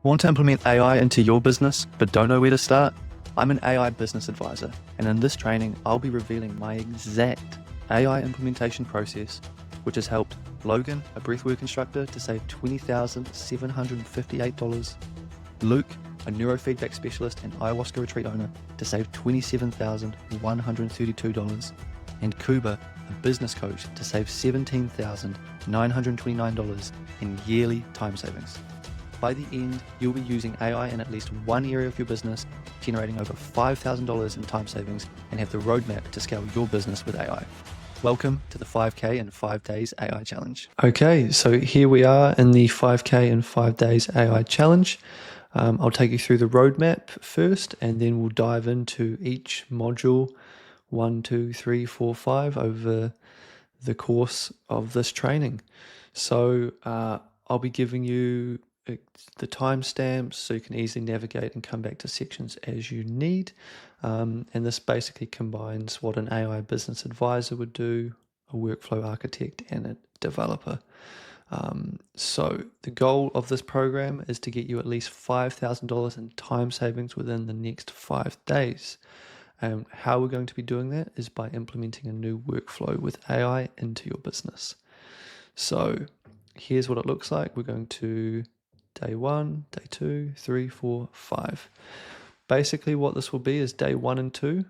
Want to implement AI into your business but don't know where to start? I'm an AI business advisor, and in this training, I'll be revealing my exact AI implementation process, which has helped Logan, a breathwork instructor, to save $20,758, Luke, a neurofeedback specialist and ayahuasca retreat owner, to save $27,132, and Kuba, a business coach, to save $17,929 in yearly time savings. By the end, you'll be using AI in at least one area of your business, generating over $5,000 in time savings, and have the roadmap to scale your business with AI. Welcome to the 5K in 5 Days AI Challenge. Okay, so here we are in the 5K in 5 Days AI Challenge. I'll take you through the roadmap first, and then we'll dive into each module 1, 2, 3, 4, 5 over the course of this training. So I'll be giving you the timestamps so you can easily navigate and come back to sections as you need. And this basically combines what an AI business advisor would do, a workflow architect, and a developer. So the goal of this program is to get you at least $5,000 in time savings within the next 5 days. And how we're going to be doing that is by implementing a new workflow with AI into your business. So here's what it looks like. We're going to day 1, day 2, 3, 4, 5. Basically what this will be is day 1 and 2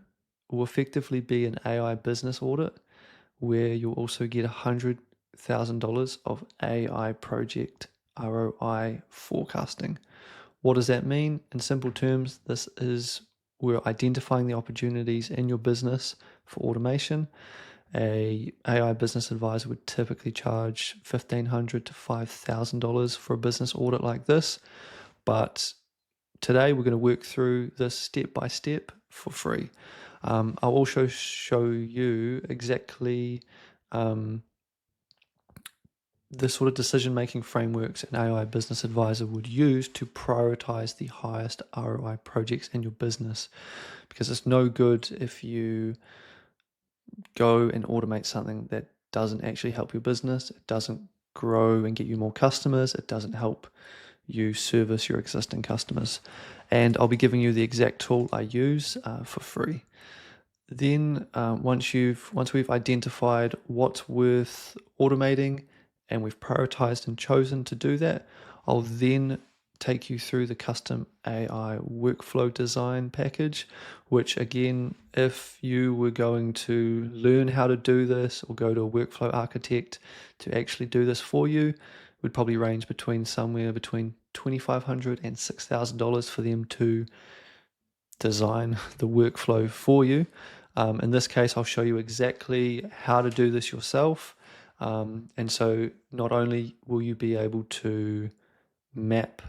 will effectively be an AI business audit where you'll also get $100,000 of AI project ROI forecasting. What does that mean? In simple terms, this is we're identifying the opportunities in your business for automation. A AI business advisor would typically charge $1,500 to $5,000 for a business audit like this. But today we're going to work through this step by step for free. I'll also show you exactly the sort of decision-making frameworks an AI business advisor would use to prioritize the highest ROI projects in your business. Because it's no good if you go and automate something that doesn't actually help your business. It doesn't grow and get you more customers. It doesn't help you service your existing customers. And I'll be giving you the exact tool I use for free. Then once we've identified what's worth automating and we've prioritized and chosen to do that, I'll then take you through the custom AI workflow design package, which again, if you were going to learn how to do this or go to a workflow architect to actually do this for you, would probably range somewhere between $2,500 and $6,000 for them to design the workflow for you. In this case, I'll show you exactly how to do this yourself. And so not only will you be able to map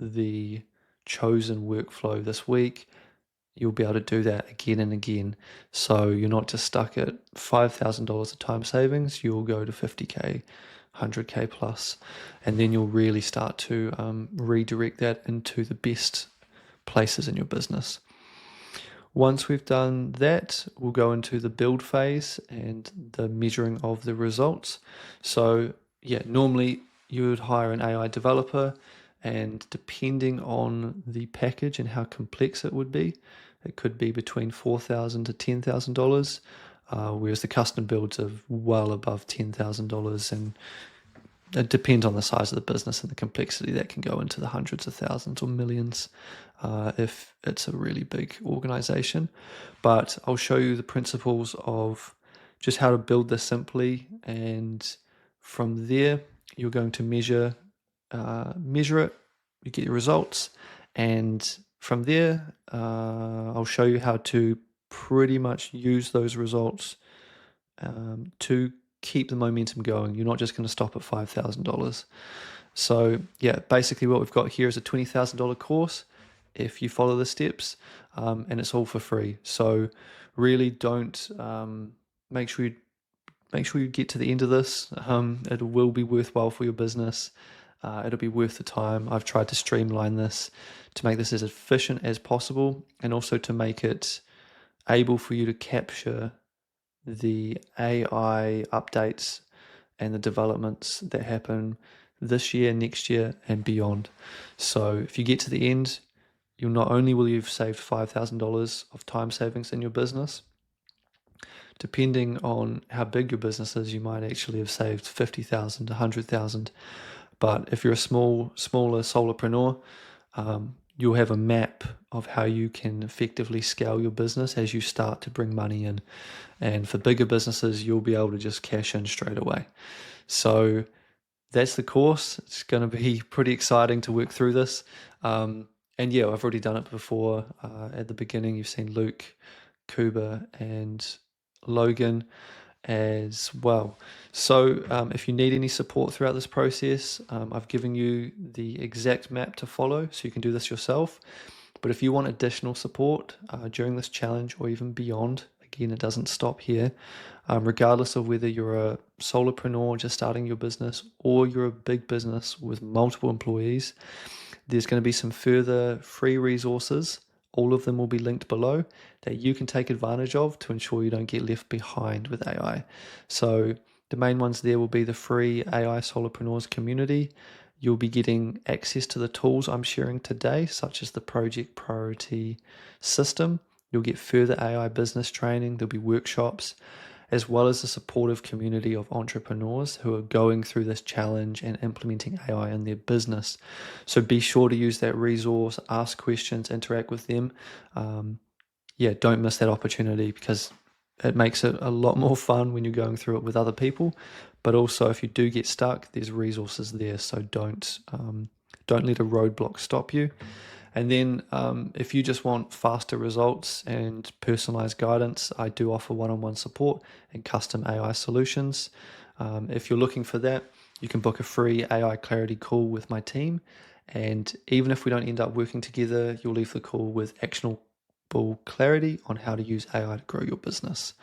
the chosen workflow this week, you'll be able to do that again and again. So you're not just stuck at $5,000 of time savings, you'll go to 50K, 100K plus, and then you'll really start to redirect that into the best places in your business. Once we've done that, we'll go into the build phase and the measuring of the results. So yeah, normally you would hire an AI developer, and depending on the package and how complex it would be, it could be between $4,000 to $10,000, whereas the custom builds are well above $10,000, and it depends on the size of the business and the complexity. That can go into the hundreds of thousands or millions if it's a really big organization. But I'll show you the principles of just how to build this simply, and from there you're going to measure it, you get your results, and from there I'll show you how to pretty much use those results to keep the momentum going. You're not just going to stop at $5,000. So yeah, basically what we've got here is a $20,000 course if you follow the steps, and it's all for free. So really don't make sure you get to the end of this. It will be worthwhile for your business. It'll be worth the time. I've tried to streamline this to make this as efficient as possible, and also to make it able for you to capture the AI updates and the developments that happen this year, next year, and beyond. So if you get to the end, you'll not only will you've saved $5,000 of time savings in your business, depending on how big your business is, you might actually have saved 50,000 to 100,000. But if you're a smaller solopreneur, you'll have a map of how you can effectively scale your business as you start to bring money in. And for bigger businesses, you'll be able to just cash in straight away. So that's the course. It's going to be pretty exciting to work through this. And yeah, I've already done it before. At the beginning, you've seen Luke, Kuba, and Logan as well. So if you need any support throughout this process, I've given you the exact map to follow, so you can do this yourself. But if you want additional support during this challenge or even beyond, again, it doesn't stop here. Regardless of whether you're a solopreneur just starting your business or you're a big business with multiple employees, there's going to be some further free resources. All of them will be linked below that you can take advantage of to ensure you don't get left behind with AI. So the main ones there will be the free AI Solopreneurs community. You'll be getting access to the tools I'm sharing today, such as the project priority system. You'll get further AI business training. There'll be workshops, as well as a supportive community of entrepreneurs who are going through this challenge and implementing AI in their business. So be sure to use that resource, ask questions, interact with them. Yeah, don't miss that opportunity, because it makes it a lot more fun when you're going through it with other people. But also, if you do get stuck, there's resources there. So don't let a roadblock stop you. And then if you just want faster results and personalized guidance, I do offer one-on-one support and custom AI solutions. If you're looking for that, you can book a free AI clarity call with my team. And even if we don't end up working together, you'll leave the call with actionable clarity on how to use AI to grow your business.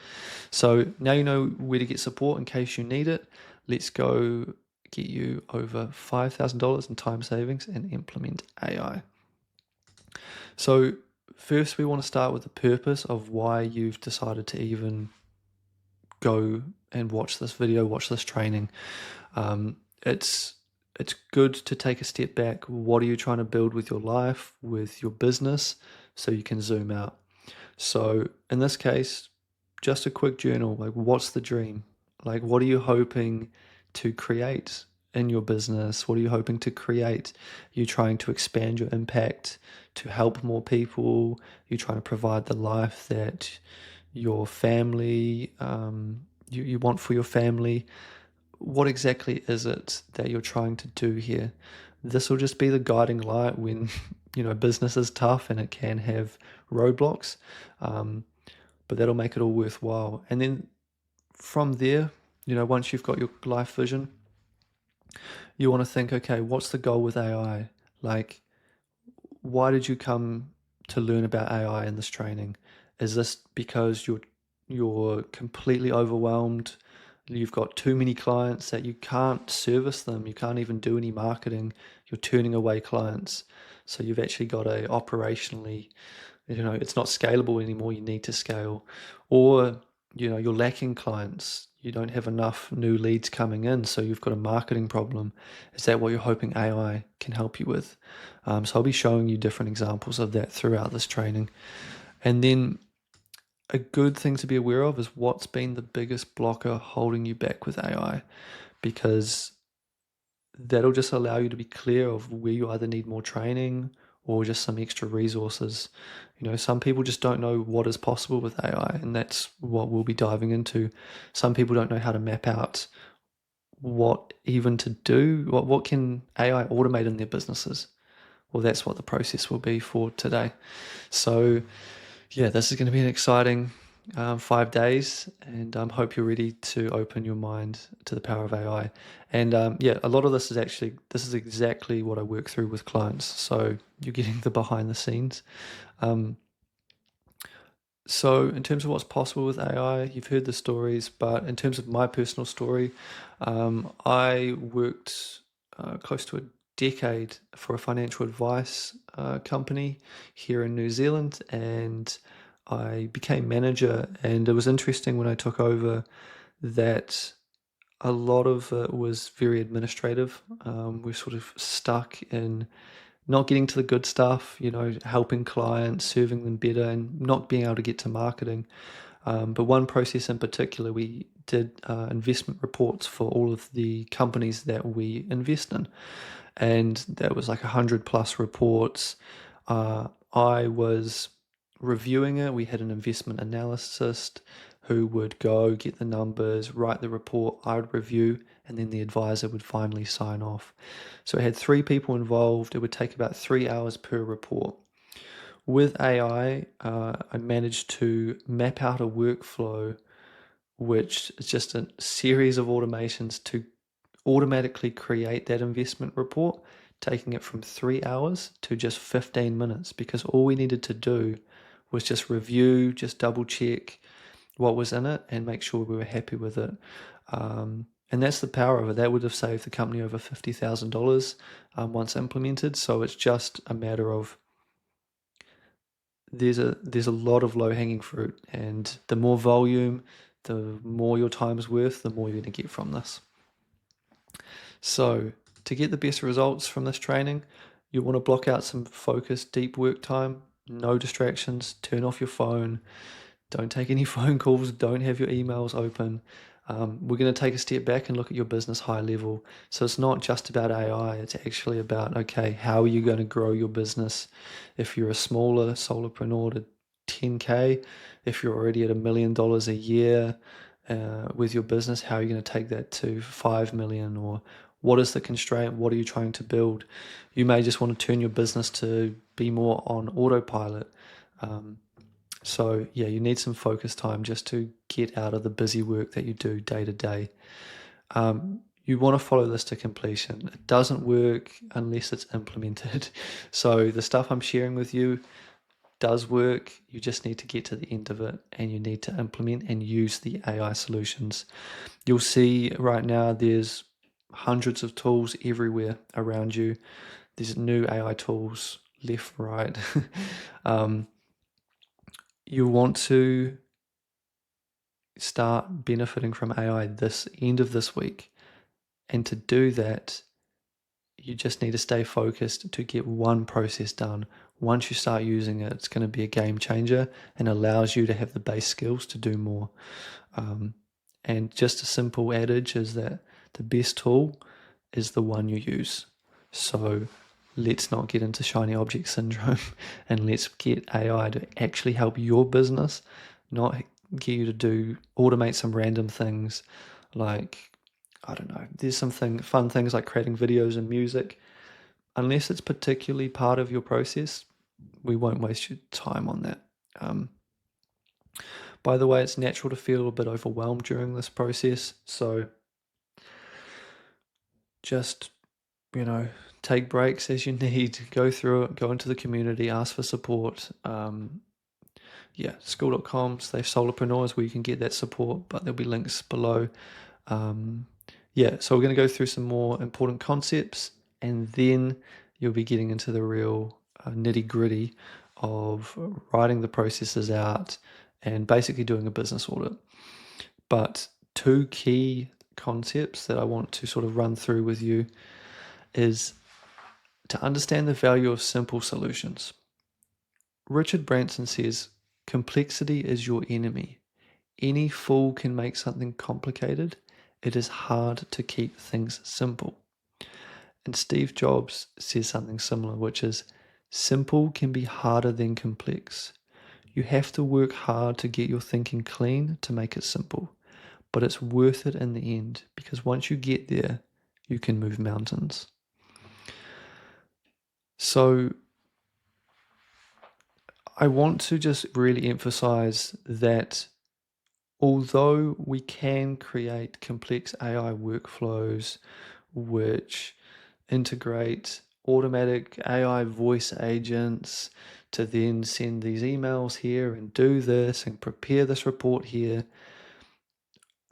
So now you know where to get support in case you need it. Let's go get you over $5,000 in time savings and implement AI. So first, we want to start with the purpose of why you've decided to even go and watch this video, watch this training. It's good to take a step back. What are you trying to build with your life, with your business, so you can zoom out? So in this case, just a quick journal. Like, what's the dream? Like, what are you hoping to create in your business? What are you hoping to create? You're trying to expand your impact to help more people. You're trying to provide the life that your family, you want for your family. What exactly is it that you're trying to do here? This will just be the guiding light when, business is tough and it can have roadblocks. But that'll make it all worthwhile. And then from there, once you've got your life vision, you want to think, okay, what's the goal with AI? Like, why did you come to learn about AI in this training? Is this because you're completely overwhelmed? You've got too many clients that you can't service them. You can't even do any marketing. You're turning away clients. So you've actually got a operationally, it's not scalable anymore. You need to scale. Or, you're lacking clients. You don't have enough new leads coming in. So you've got a marketing problem. Is that what you're hoping AI can help you with? So I'll be showing you different examples of that throughout this training. And then a good thing to be aware of is what's been the biggest blocker holding you back with AI, because that'll just allow you to be clear of where you either need more training or just some extra resources. Some people just don't know what is possible with AI, and that's what we'll be diving into. Some people don't know how to map out what even to do, what can AI automate in their businesses. Well, that's what the process will be for today. So yeah, this is going to be an exciting 5 days, and hope you're ready to open your mind to the power of AI. And yeah, a lot of this is exactly what I work through with clients. So you're getting the behind the scenes. So in terms of what's possible with AI, you've heard the stories, but in terms of my personal story, I worked close to a decade for a financial advice company here in New Zealand, and I became manager. And it was interesting when I took over that A lot of it was very administrative. We're sort of stuck in not getting to the good stuff, helping clients, serving them better, and not being able to get to marketing. But one process in particular, we did investment reports for all of the companies that we invest in. And that was like 100 plus reports. I was reviewing it. We had an investment analyst who would go get the numbers, write the report, I would review, and then the advisor would finally sign off. So it had 3 people involved. It would take about 3 hours per report. With AI, I managed to map out a workflow, which is just a series of automations to automatically create that investment report, taking it from 3 hours to just 15 minutes, because all we needed to do was just review, just double check what was in it and make sure we were happy with it. And that's the power of it. That would have saved the company over $50,000 once implemented. So it's just a matter of there's a lot of low hanging fruit, and the more volume, the more your time is worth, the more you're going to get from this. So to get the best results from this training, you want to block out some focused, deep work time, no distractions, turn off your phone, don't take any phone calls, don't have your emails open. We're going to take a step back and look at your business high level. So it's not just about AI, it's actually about, okay, how are you going to grow your business? If you're a smaller solopreneur to 10K, if you're already at $1 million a year with your business, how are you going to take that to 5 million? Or what is the constraint? What are you trying to build? You may just want to turn your business to be more on autopilot. So yeah, you need some focus time just to get out of the busy work that you do day to day. You want to follow this to completion. It doesn't work unless it's implemented. So the stuff I'm sharing with you does work. You just need to get to the end of it, and you need to implement and use the AI solutions. You'll see right now there's hundreds of tools everywhere around you. There's new AI tools left, right. um, you want to start benefiting from AI this end of this week. And to do that, you just need to stay focused to get one process done. Once you start using it, it's going to be a game changer and allows you to have the base skills to do more. And just a simple adage is that the best tool is the one you use. So let's not get into shiny object syndrome and let's get AI to actually help your business, not get you to automate some random things like, I don't know, there's fun things like creating videos and music. Unless it's particularly part of your process, we won't waste your time on that. By the way, it's natural to feel a bit overwhelmed during this process. So just, take breaks as you need, go through it, go into the community, ask for support. School.com/solopreneurs where you can get that support, but there'll be links below. So we're going to go through some more important concepts, and then you'll be getting into the real nitty gritty of writing the processes out and basically doing a business audit. But 2 key concepts that I want to sort of run through with you is to understand the value of simple solutions. Richard Branson says, complexity is your enemy. Any fool can make something complicated. It is hard to keep things simple. And Steve Jobs says something similar, which is, simple can be harder than complex. You have to work hard to get your thinking clean to make it simple, but it's worth it in the end, because once you get there, you can move mountains. So I want to just really emphasize that although we can create complex AI workflows which integrate automatic AI voice agents to then send these emails here and do this and prepare this report here,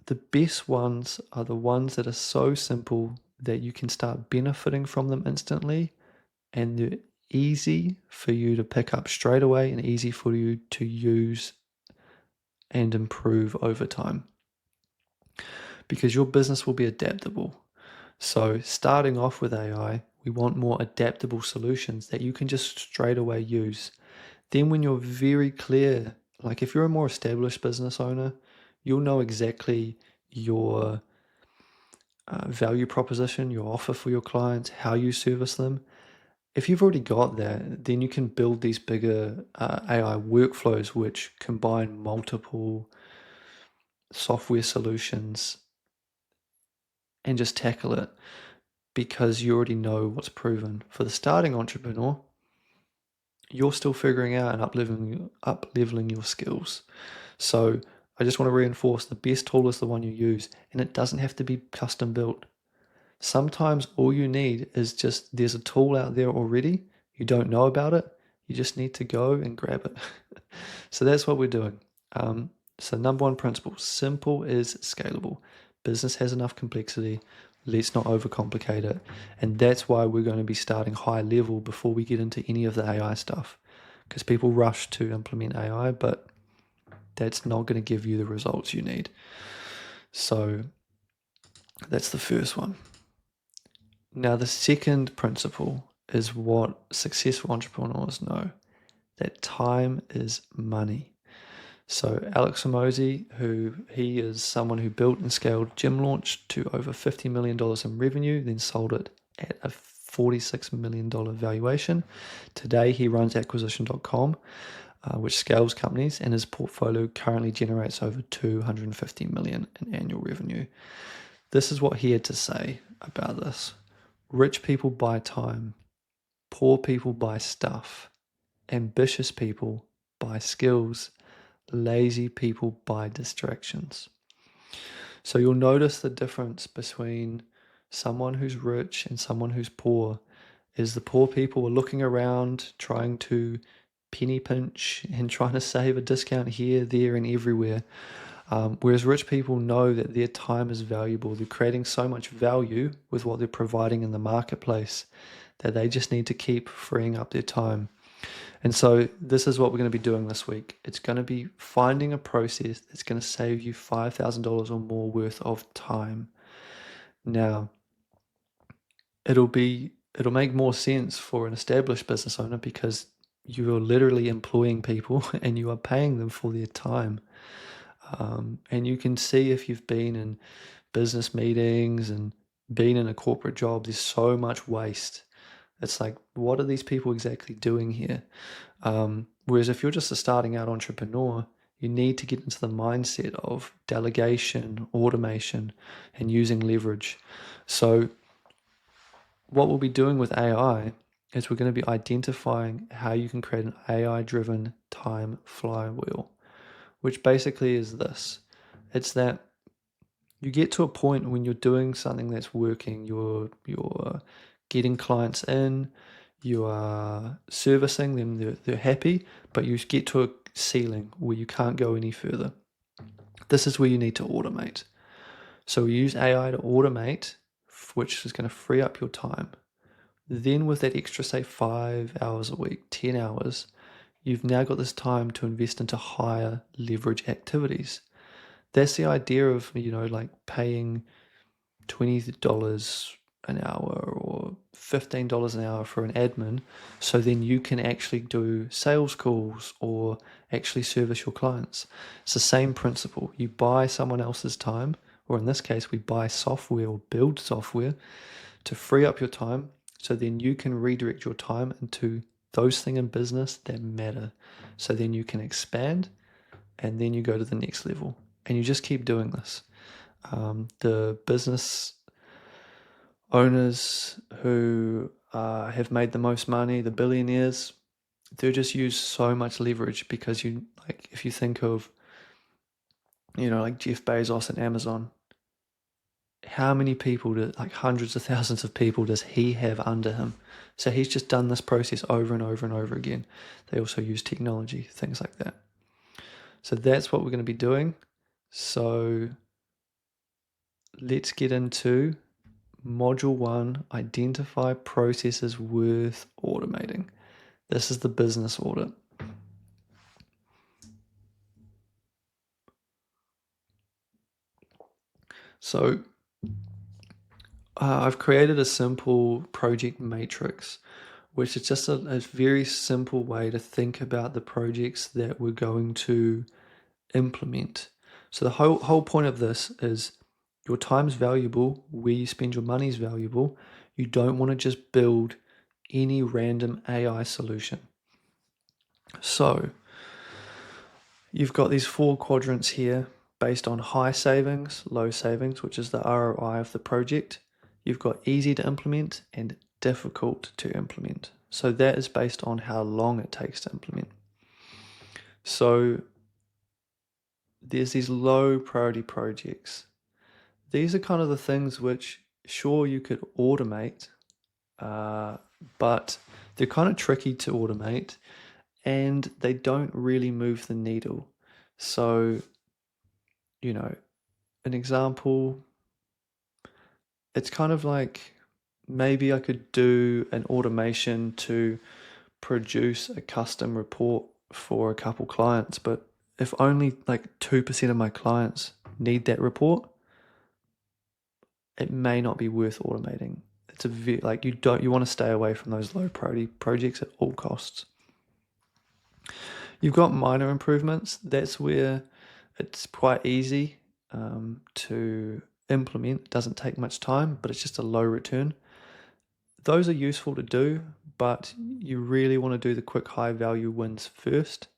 the best ones are the ones that are so simple that you can start benefiting from them instantly, and they're easy for you to pick up straight away and easy for you to use and improve over time. because your business will be adaptable. So starting off with AI, we want more adaptable solutions that you can just straight away use. Then when you're very clear, like if you're a more established business owner, you'll know exactly your value proposition, your offer for your clients, how you service them. If you've already got that, then you can build these bigger AI workflows which combine multiple software solutions and just tackle it because you already know what's proven. For the starting entrepreneur, you're still figuring out and up-leveling your skills. So I just want to reinforce the best tool is the one you use, and it doesn't have to be custom built. Sometimes all you need is just there's a tool out there already, you don't know about it, you just need to go and grab it. So that's what we're doing. So number one principle, simple is scalable. Business has enough complexity, let's not overcomplicate it. And that's why we're going to be starting high level before we get into any of the AI stuff. Because people rush to implement AI, but that's not going to give you the results you need. So that's the first one. Now, the second principle is what successful entrepreneurs know, that time is money. So Alex Hormozi, he is someone who built and scaled Gym Launch to over $50 million in revenue, then sold it at a $46 million valuation. Today, he runs acquisition.com, which scales companies, and his portfolio currently generates over $250 million in annual revenue. This is what he had to say about this. Rich people buy time, poor people buy stuff, ambitious people buy skills, lazy people buy distractions. So you'll notice the difference between someone who's rich and someone who's poor is the poor people are looking around trying to penny pinch and trying to save a discount here, there, and everywhere. Whereas rich people know that their time is valuable. They're creating so much value with what they're providing in the marketplace that they just need to keep freeing up their time. And so this is what we're going to be doing this week. It's going to be finding a process that's going to save you $5,000 or more worth of time. Now, it'll make more sense for an established business owner because you are literally employing people and you are paying them for their time. And you can see if you've been in business meetings and been in a corporate job, there's so much waste. It's like, what are these people exactly doing here? Whereas if you're just a starting out entrepreneur, you need to get into the mindset of delegation, automation, and using leverage. So what we'll be doing with AI is we're going to be identifying how you can create an AI-driven time flywheel, which basically is this. It's that you get to a point when you're doing something that's working, you're getting clients in, you are servicing them, they're happy, but you get to a ceiling where you can't go any further. This is where you need to automate. So we use AI to automate, which is going to free up your time. Then with that extra, say 5 hours a week, 10 hours, you've now got this time to invest into higher leverage activities. That's the idea of, like paying $20 an hour or $15 an hour for an admin, so then you can actually do sales calls or actually service your clients. It's the same principle. You buy someone else's time, or in this case, we buy software or build software to free up your time, so then you can redirect your time into those things in business that matter. So then you can expand and then you go to the next level. And you just keep doing this. The business owners who have made the most money, the billionaires, they just use so much leverage because if you think of, like Jeff Bezos and Amazon, how many people, like hundreds of thousands of people does he have under him? So he's just done this process over and over and over again. They also use technology, things like that. So that's what we're going to be doing. So let's get into Module 1, identify processes worth automating. This is the business audit. So I've created a simple project matrix, which is just a very simple way to think about the projects that we're going to implement. So the whole point of this is your time's valuable, where you spend your money is valuable. You don't want to just build any random AI solution. So you've got these 4 quadrants here based on high savings, low savings, which is the ROI of the project. You've got easy to implement and difficult to implement. So that is based on how long it takes to implement. So there's these low priority projects. These are kind of the things which, sure, you could automate, but they're kind of tricky to automate and they don't really move the needle. So, an example, it's kind of like maybe I could do an automation to produce a custom report for a couple clients, but if only like 2% of my clients need that report, it may not be worth automating. It's you want to stay away from those low priority projects at all costs. You've got minor improvements. That's where it's quite easy to implement. It doesn't take much time, but it's just a low return. Those are useful to do, but you really want to do the quick high value wins first,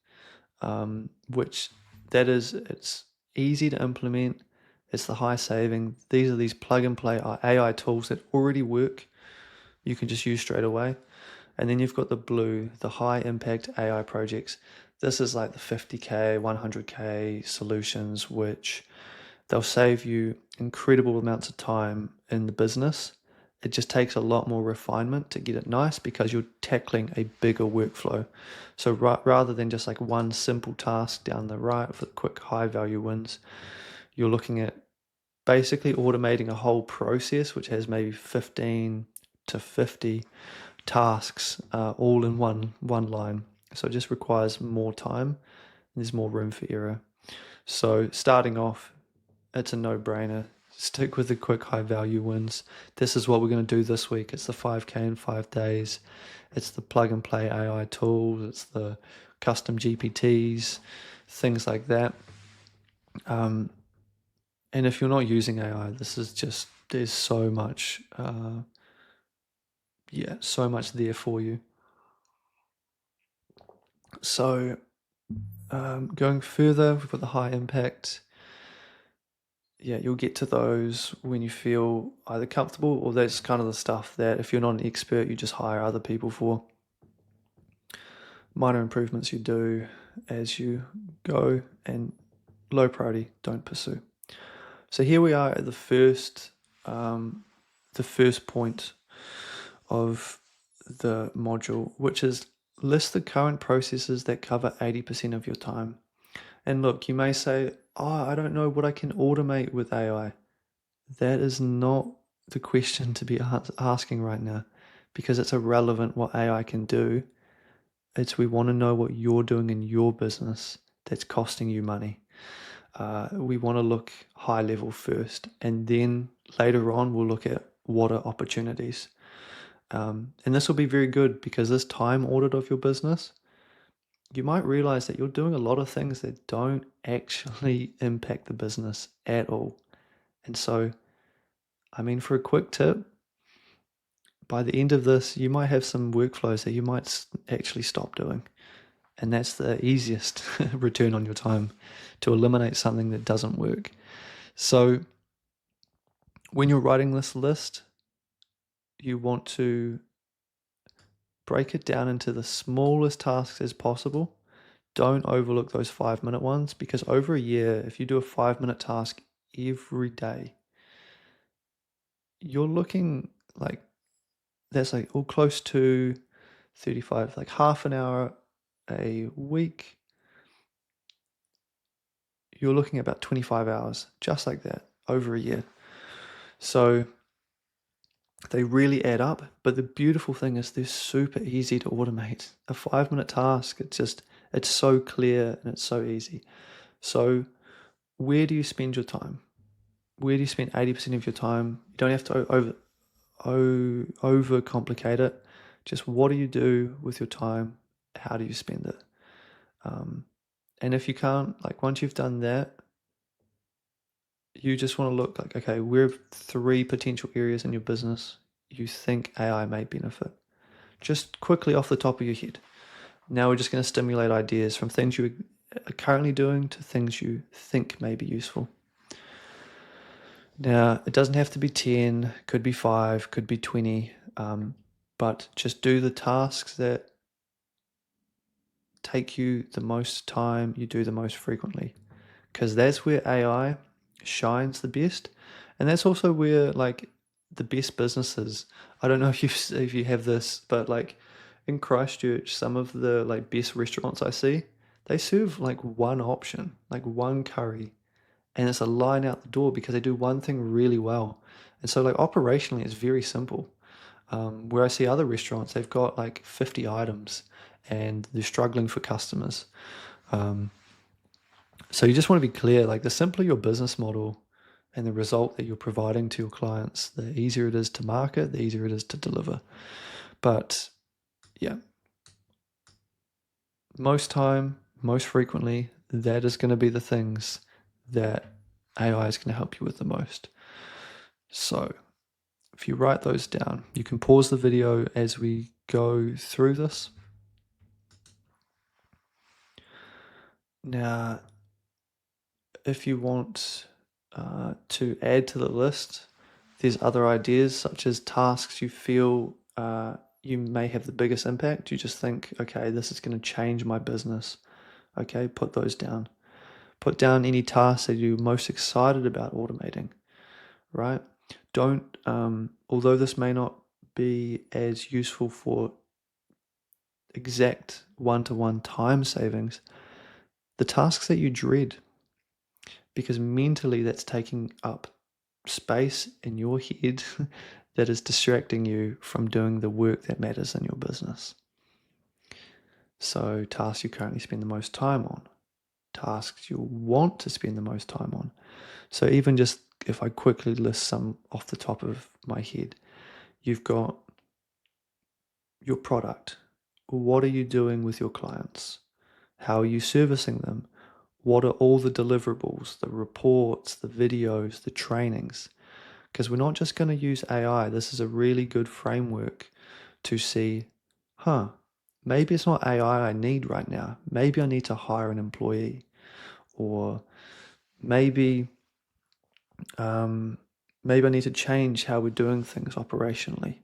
which it's easy to implement. It's the high saving. These are these plug and play AI tools that already work. You can just use straight away. And then you've got the blue, the high impact AI projects. This is like the 50K, 100K solutions, which they'll save you incredible amounts of time in the business. It just takes a lot more refinement to get it nice because you're tackling a bigger workflow. So rather than just like one simple task down the right for quick high value wins, you're looking at basically automating a whole process which has maybe 15 to 50 tasks all in one line. So it just requires more time and there's more room for error. So starting off, it's a no-brainer. Stick with the quick high value wins. This is what we're going to do this week. It's the 5K in 5 days. It's the plug and play AI tools. It's the custom GPTs, things like that. And if you're not using AI, there's so much, so much there for you. So going further, we've got the high impact. Yeah, you'll get to those when you feel either comfortable, or that's kind of the stuff that if you're not an expert, you just hire other people for. Minor improvements you do as you go, and low priority, don't pursue. So here we are at the first point of the module, which is list the current processes that cover 80% of your time. And look, you may say, I don't know what I can automate with AI. That is not the question to be asking right now, because it's irrelevant what AI can do. We want to know what you're doing in your business that's costing you money. We want to look high level first, and then later on we'll look at what are opportunities. And this will be very good because this time audit of your business, you might realize that you're doing a lot of things that don't actually impact the business at all. And so, for a quick tip, by the end of this, you might have some workflows that you might actually stop doing. And that's the easiest return on your time, to eliminate something that doesn't work. So when you're writing this list, you want to break it down into the smallest tasks as possible. Don't overlook those 5-minute ones, because over a year, if you do a 5-minute task every day, you're looking like that's like all close to 35, like half an hour a week. You're looking at about 25 hours, just like that, over a year. So they really add up. But the beautiful thing is they're super easy to automate. A 5-minute task, it's so clear and it's so easy. So where do you spend your time? where do you spend 80% of your time? You don't have to overcomplicate it. Just what do you do with your time? How do you spend it? And if you can't, like once you've done that, you just want to look like, okay, where are 3 potential areas in your business you think AI may benefit? Just quickly off the top of your head. Now we're just going to stimulate ideas from things you are currently doing to things you think may be useful. Now, it doesn't have to be 10, could be 5, could be 20, but just do the tasks that take you the most time, you do the most frequently, because that's where AI shines the best, and that's also where like the best businesses. I don't know if you have this, but like in Christchurch, some of the like best restaurants I see, they serve like one option, like one curry, and it's a line out the door because they do one thing really well. And so like operationally, it's very simple. Where I see other restaurants, they've got like 50 items and they're struggling for customers. So you just want to be clear, like the simpler your business model and the result that you're providing to your clients, the easier it is to market, the easier it is to deliver. But yeah, most time, most frequently, that is going to be the things that AI is going to help you with the most. So if you write those down, you can pause the video as we go through this. Now, if you want to add to the list, there's other ideas such as tasks you feel you may have the biggest impact. You just think, okay, this is going to change my business. Okay, put those down. Put down any tasks that you're most excited about automating, right? Don't, although this may not be as useful for exact one-to-one time savings, the tasks that you dread, because mentally that's taking up space in your head that is distracting you from doing the work that matters in your business. So tasks you currently spend the most time on, tasks you want to spend the most time on. So even just if I quickly list some off the top of my head, you've got your product. What are you doing with your clients? How are you servicing them? What are all the deliverables, the reports, the videos, the trainings? Because we're not just going to use AI. This is a really good framework to see, maybe it's not AI I need right now. Maybe I need to hire an employee, or maybe maybe I need to change how we're doing things operationally.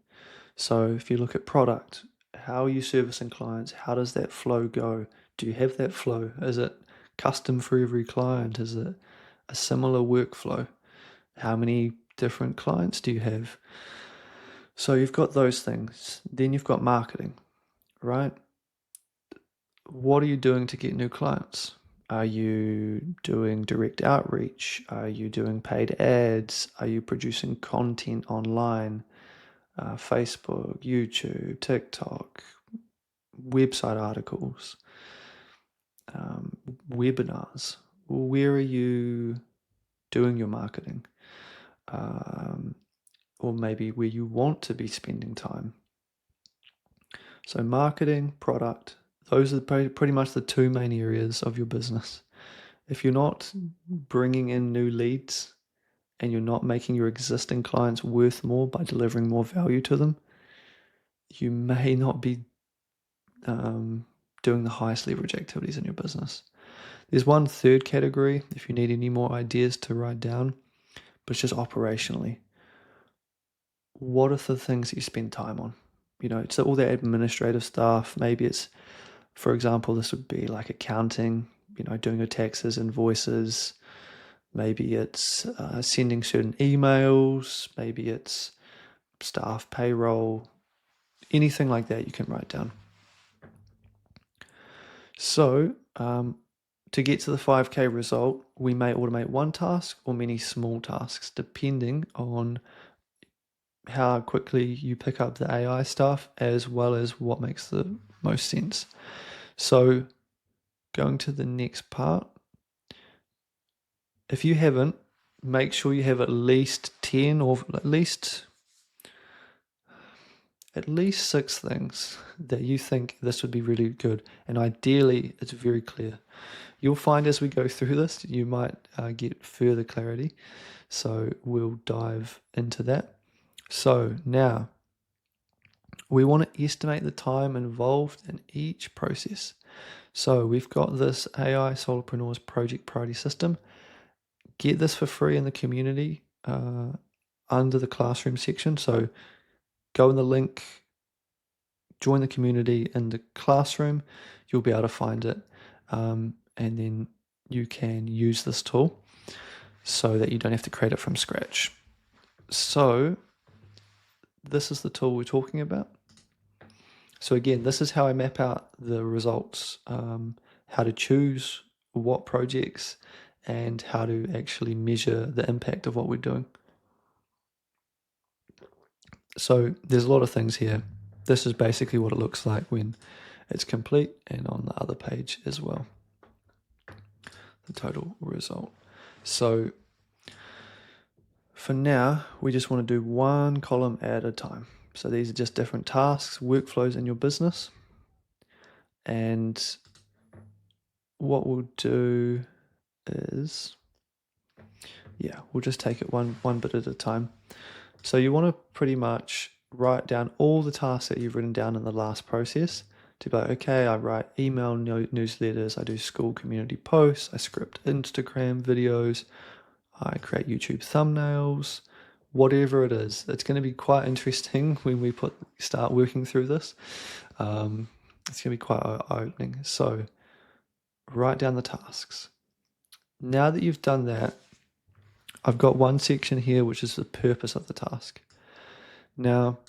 So if you look at product, how are you servicing clients? How does that flow go? Do you have that flow? Is it custom for every client? Is it a similar workflow? How many different clients do you have? So you've got those things. Then you've got marketing, right? What are you doing to get new clients? Are you doing direct outreach? Are you doing paid ads? Are you producing content online? Facebook, YouTube, TikTok, website articles, webinars. Where are you doing your marketing? Or maybe where you want to be spending time. So marketing, product, those are pretty much the 2 main areas of your business. If you're not bringing in new leads and you're not making your existing clients worth more by delivering more value to them, you may not be doing the highest leverage activities in your business. There's one third category if you need any more ideas to write down, but it's just operationally. What are the things that you spend time on? You know, it's all the administrative stuff. Maybe it's, for example, this would be like accounting, you know, doing your taxes, invoices. Maybe it's sending certain emails. Maybe it's staff payroll. Anything like that you can write down. So to get to the 5K result, we may automate one task or many small tasks, depending on how quickly you pick up the AI stuff, as well as what makes the most sense. So going to the next part, if you haven't make sure you have at least 10 or at least 6 things that you think this would be really good. And ideally, it's very clear. You'll find as we go through this, you might get further clarity. So we'll dive into that. So now we want to estimate the time involved in each process. So we've got this AI Solopreneurs Project Priority System. Get this for free in the community under the classroom section. So go in the link, join the community in the classroom. You'll be able to find it. And then you can use this tool so that you don't have to create it from scratch. So this is the tool we're talking about. So again, this is how I map out the results, how to choose what projects and how to actually measure the impact of what we're doing. So there's a lot of things here. This is basically what it looks like when it's complete, and on the other page as well, the total result. So for now, we just want to do one column at a time. So these are just different tasks, workflows in your business. And what we'll do is, we'll just take it one bit at a time. So you want to pretty much write down all the tasks that you've written down in the last process to be like, okay, I write email newsletters, I do school community posts, I script Instagram videos, I create YouTube thumbnails, whatever it is. It's going to be quite interesting when we start working through this. It's going to be quite eye-opening. So write down the tasks. Now that you've done that, I've got one section here which is the purpose of the task. Now,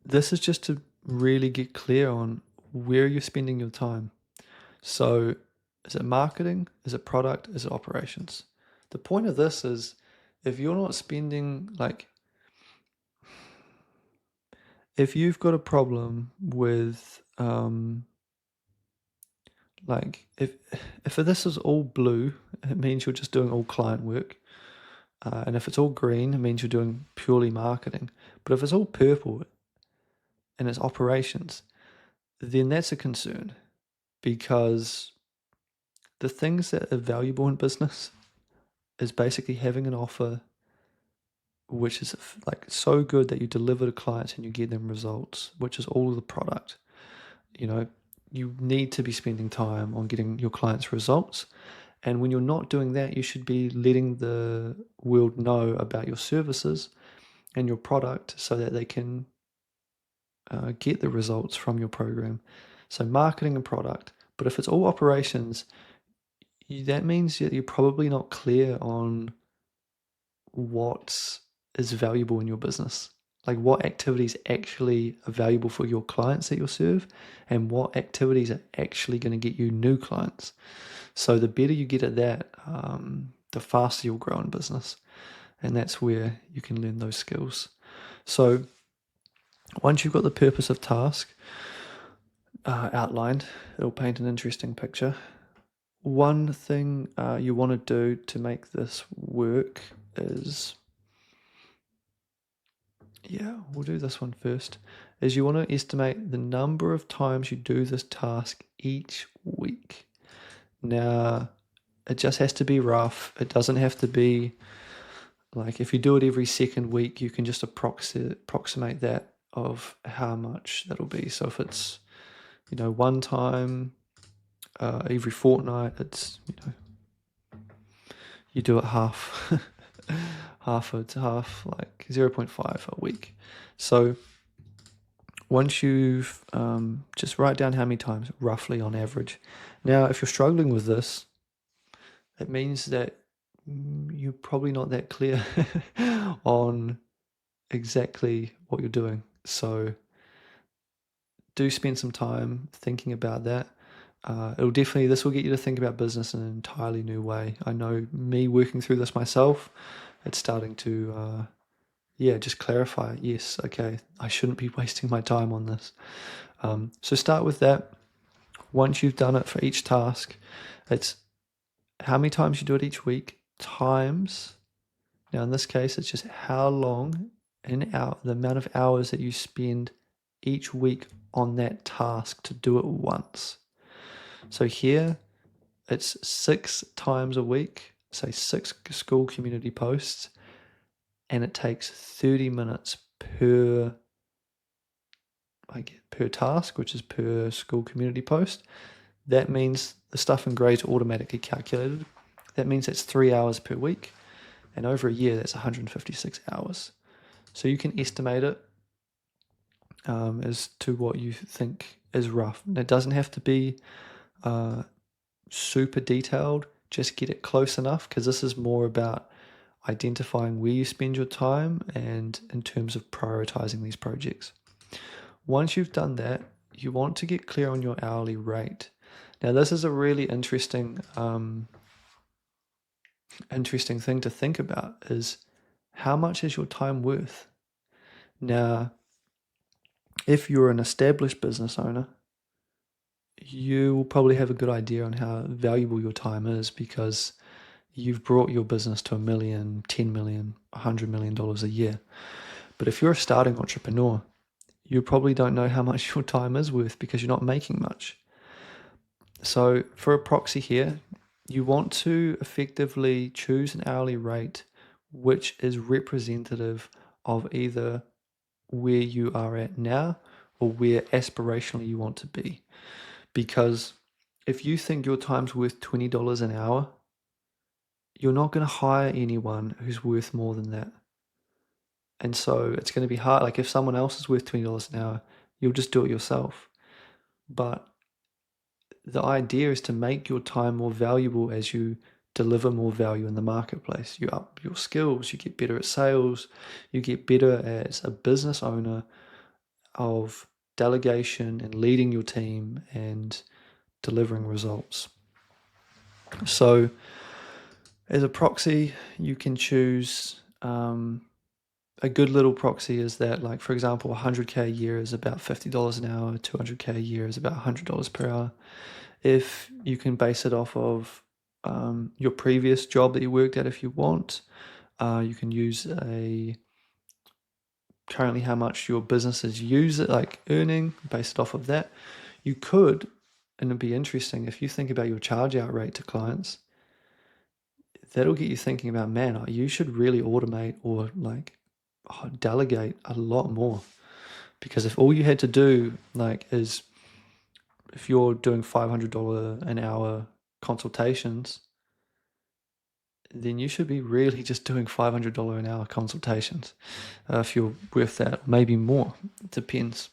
this is just to really get clear on where you're spending your time. So is it marketing? Is it product? Is it operations? The point of this is, if you're not spending, if you've got a problem with, if this is all blue, it means you're just doing all client work. And if it's all green, it means you're doing purely marketing. But if it's all purple and it's operations, then that's a concern, because the things that are valuable in business is basically having an offer which is so good that you deliver to clients and you get them results, which is all of the product. You need to be spending time on getting your clients results. And when you're not doing that, you should be letting the world know about your services and your product so that they can get the results from your program. So marketing and product. But if it's all operations, that means that you're probably not clear on what is valuable in your business. Like what activities actually are valuable for your clients that you'll serve, and what activities are actually going to get you new clients. So the better you get at that, the faster you'll grow in business. And that's where you can learn those skills. So once you've got the purpose of task outlined, it'll paint an interesting picture. One thing you want to do to make this work is, we'll do this one first, is you want to estimate the number of times you do this task each week. Now, it just has to be rough. It doesn't have to be if you do it every second week, you can just approximate that of how much that'll be. So if it's, one time every fortnight, it's, you do it half, half, 0.5 a week. So once you've just write down how many times roughly on average. Now, if you're struggling with this, it means that you're probably not that clear on exactly what you're doing. So do spend some time thinking about that. This will get you to think about business in an entirely new way. I know me working through this myself, it's starting to, just clarify. Yes, okay, I shouldn't be wasting my time on this. So start with that. Once you've done it for each task, it's how many times you do it each week, times, now in this case, it's just how long the amount of hours that you spend each week on that task to do it once. So here it's 6 times a week, say 6 school community posts, and it takes 30 minutes per task, which is per school community post. That means the stuff in grey is automatically calculated. That means that's 3 hours per week, and over a year that's 156 hours. So you can estimate it as to what you think is rough. And it doesn't have to be super detailed, just get it close enough, because this is more about identifying where you spend your time and in terms of prioritizing these projects. Once you've done that, you want to get clear on your hourly rate. Now, this is a really interesting thing to think about, is how much is your time worth? Now, if you're an established business owner, you will probably have a good idea on how valuable your time is, because you've brought your business to $1 million, $10 million, $100 million a year. But if you're a starting entrepreneur, you probably don't know how much your time is worth because you're not making much. So for a proxy here, you want to effectively choose an hourly rate which is representative of either where you are at now or where aspirationally you want to be. Because if you think your time's worth $20 an hour, you're not going to hire anyone who's worth more than that. And so it's going to be hard. Like if someone else is worth $20 an hour, you'll just do it yourself. But the idea is to make your time more valuable as you deliver more value in the marketplace. You up your skills, you get better at sales, you get better as a business owner of delegation and leading your team and delivering results. So as a proxy, you can choose a good little proxy is that, like, for example, 100K a year is about $50 an hour, 200K a year is about $100 per hour. If you can base it off of your previous job that you worked at, if you want, you can use currently how much your businesses use it, like earning, base it off of that. You could, and it'd be interesting, if you think about your charge out rate to clients, that'll get you thinking about, man, you should really automate or delegate a lot more. Because if all you had to do is if you're doing $500 an hour consultations, then you should be really just doing $500 an hour consultations. If you're worth that, maybe more, it depends.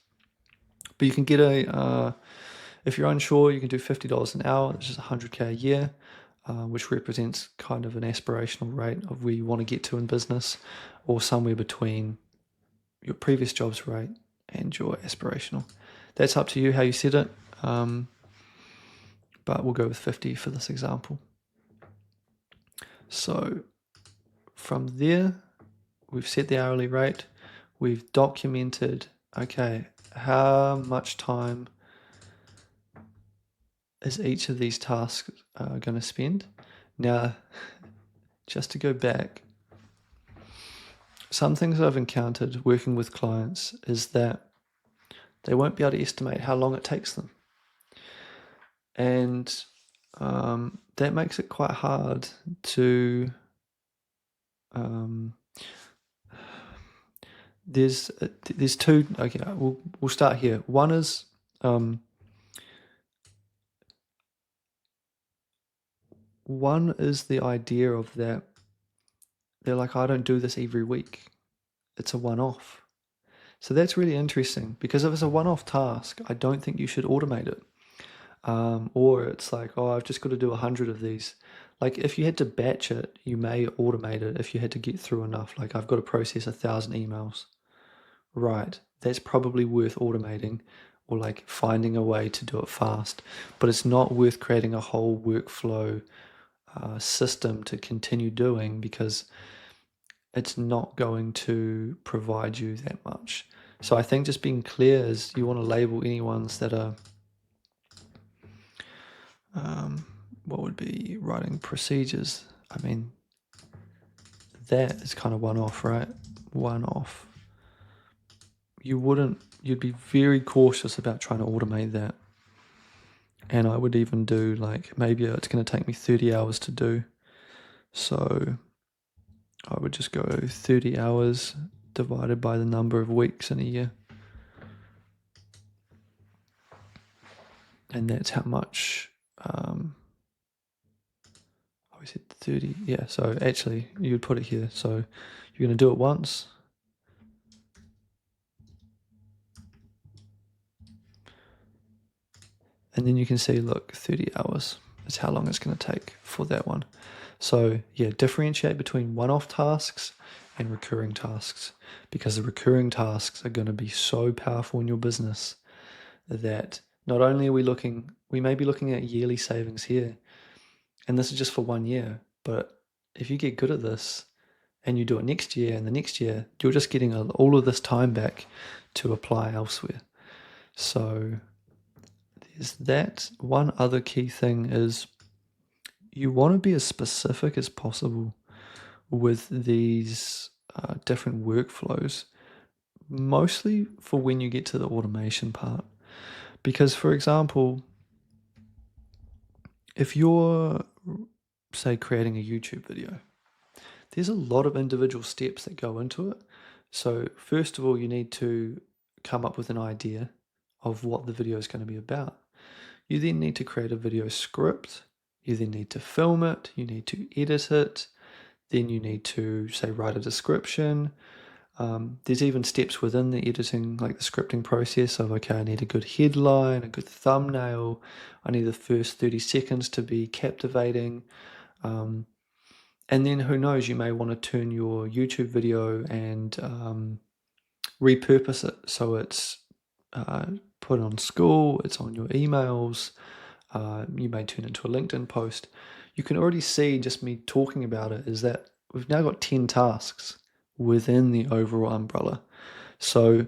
But you can get if you're unsure, you can do $50 an hour, which is 100K a year, which represents kind of an aspirational rate of where you want to get to in business, or somewhere between your previous job's rate and your aspirational. That's up to you how you set it, but we'll go with 50 for this example. So from there, we've set the hourly rate, we've documented, okay, how much time is each of these tasks going to spend. Now, just to go back, some things I've encountered working with clients is that they won't be able to estimate how long it takes them. And that makes it quite hard to there's two. Okay, we'll start here. One is the idea of that they're like, I don't do this every week, it's a one-off. So that's really interesting, because if it's a one-off task, I don't think you should automate it. Or it's like, oh, I've just got to do 100 of these. Like if you had to batch it, you may automate it if you had to get through enough. Like I've got to process 1,000 emails. Right, that's probably worth automating, or like finding a way to do it fast. But it's not worth creating a whole workflow system to continue doing, because it's not going to provide you that much. So I think just being clear is you want to label any ones that are what would be writing procedures. I mean, that is kind of one-off, right? One-off. You'd be very cautious about trying to automate that. And I would even do like, maybe it's going to take me 30 hours to do. So I would just go 30 hours divided by the number of weeks in a year. And that's how much, we said 30, yeah, so actually you would put it here. So you're going to do it once. And then you can see, look, 30 hours is how long it's going to take for that one. So yeah, differentiate between one-off tasks and recurring tasks, because the recurring tasks are going to be so powerful in your business that not only are we may be looking at yearly savings here, and this is just for 1 year, but if you get good at this and you do it next year and the next year, you're just getting all of this time back to apply elsewhere. So there's that. One other key thing is you want to be as specific as possible with these different workflows, mostly for when you get to the automation part. Because, for example, if you're, say, creating a YouTube video, there's a lot of individual steps that go into it. So first of all, you need to come up with an idea of what the video is going to be about. You then need to create a video script. You then need to film it. You need to edit it. Then you need to, say, write a description. There's even steps within the editing, like the scripting process of, okay, I need a good headline, a good thumbnail. I need the first 30 seconds to be captivating. And then who knows, you may want to turn your YouTube video and repurpose it so it's put on school, it's on your emails, you may turn it into a LinkedIn post. You can already see, just me talking about it, is that we've now got 10 tasks within the overall umbrella. So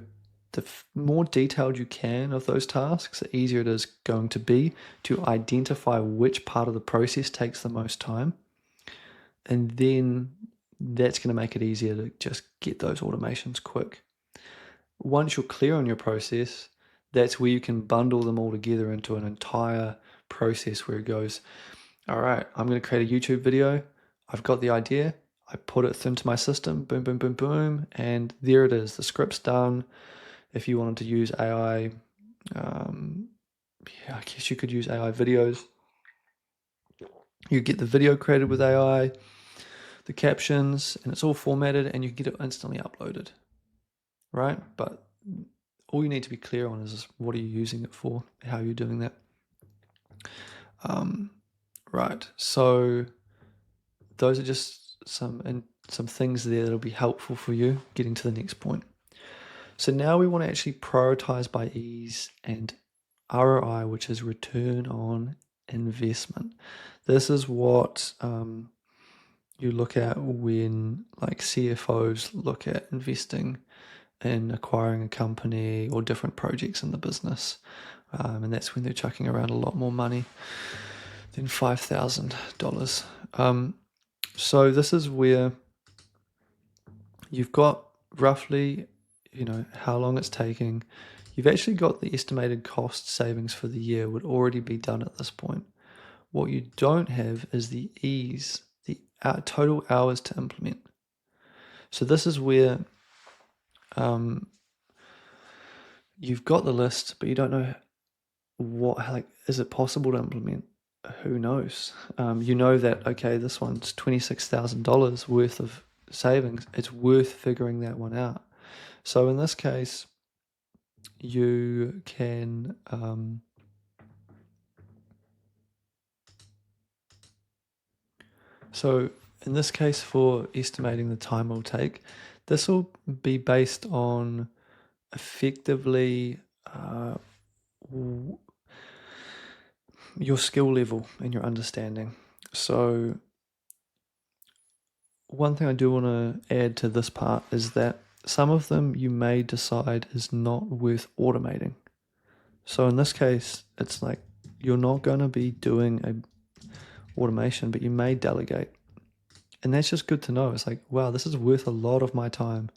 the more detailed you can of those tasks, the easier it is going to be to identify which part of the process takes the most time. And then that's going to make it easier to just get those automations quick. Once you're clear on your process, that's where you can bundle them all together into an entire process where it goes, all right, I'm going to create a YouTube video. I've got the idea. I put it into my system, boom, boom, boom, boom, and there it is. The script's done. If you wanted to use AI, I guess you could use AI videos. You get the video created with AI, the captions, and it's all formatted, and you get it instantly uploaded, right? But all you need to be clear on is what are you using it for, how you're doing that. Right, so those are just some things there that'll be helpful for you getting to the next point. So now we want to actually prioritize by ease and ROI, which is return on investment. This is what you look at when, like, CFOs look at investing in acquiring a company or different projects in the business. And that's when they're chucking around a lot more money than $5,000. So this is where you've got roughly, how long it's taking. You've actually got the estimated cost savings for the year would already be done at this point. What you don't have is the ease, the total hours to implement. So this is where you've got the list, but you don't know is it possible to implement? Who knows? You know that, okay, this one's $26,000 worth of savings. It's worth figuring that one out. So in this case, you can so in this case, for estimating the time it'll take, this will be based on effectively your skill level and your understanding. So one thing I do want to add to this part is that some of them you may decide is not worth automating. So in this case, it's like you're not going to be doing a automation, but you may delegate. And that's just good to know. It's like, wow, this is worth a lot of my time.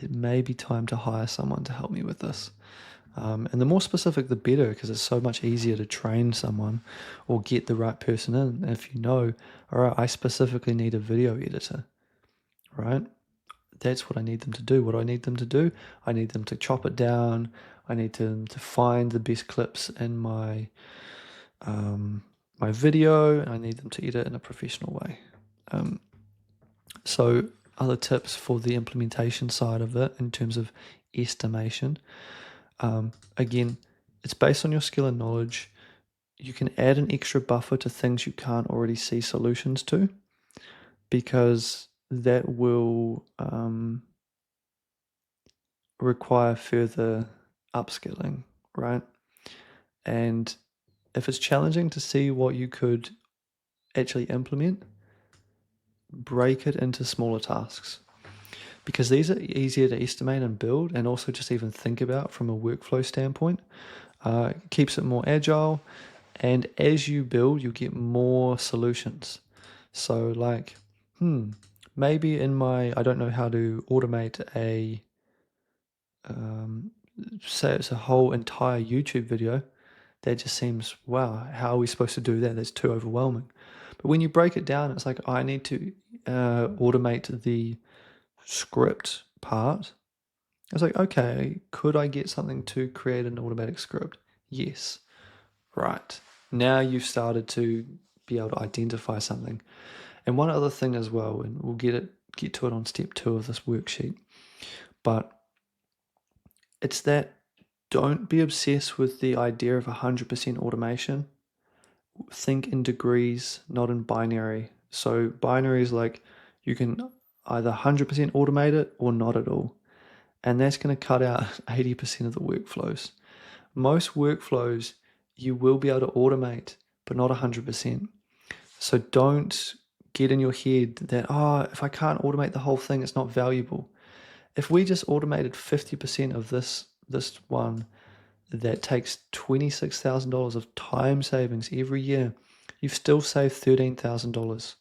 It may be time to hire someone to help me with this. And the more specific, the better, because it's so much easier to train someone or get the right person in. If you know, all right, I specifically need a video editor, right? That's what I need them to do. What do I need them to do? I need them to chop it down. I need them to find the best clips in my video, and I need them to edit in a professional way. So other tips for the implementation side of it in terms of estimation. Again, it's based on your skill and knowledge. You can add an extra buffer to things you can't already see solutions to, because that will require further upskilling, right? And if it's challenging to see what you could actually implement, break it into smaller tasks, because these are easier to estimate and build, and also just even think about from a workflow standpoint. Keeps it more agile, and as you build, you get more solutions. So like, maybe I don't know how to automate say it's a whole entire YouTube video. That just seems, wow, how are we supposed to do that? That's too overwhelming. But when you break it down, it's like, I need to automate the script part. I was like, okay, could I get something to create an automatic script? Yes. Right. Now you've started to be able to identify something. And one other thing as well, and we'll get to it on step 2 of this worksheet, but it's that don't be obsessed with the idea of 100% automation. Think in degrees, not in binary. So binary is like you can either 100% automate it or not at all. And that's going to cut out 80% of the workflows. Most workflows you will be able to automate, but not 100%. So don't get in your head that, if I can't automate the whole thing, it's not valuable. If we just automated 50% of this one, that takes $26,000 of time savings every year, you've still saved $13,000.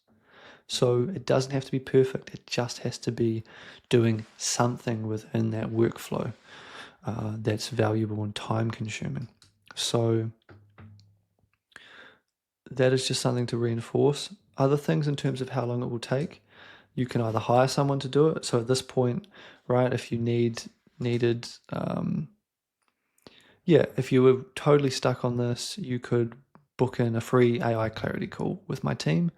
So it doesn't have to be perfect. It just has to be doing something within that workflow that's valuable and time consuming. So that is just something to reinforce. Other things in terms of how long it will take, you can either hire someone to do it. So at this point, right, if you needed, if you were totally stuck on this, you could book in a free AI clarity call with my team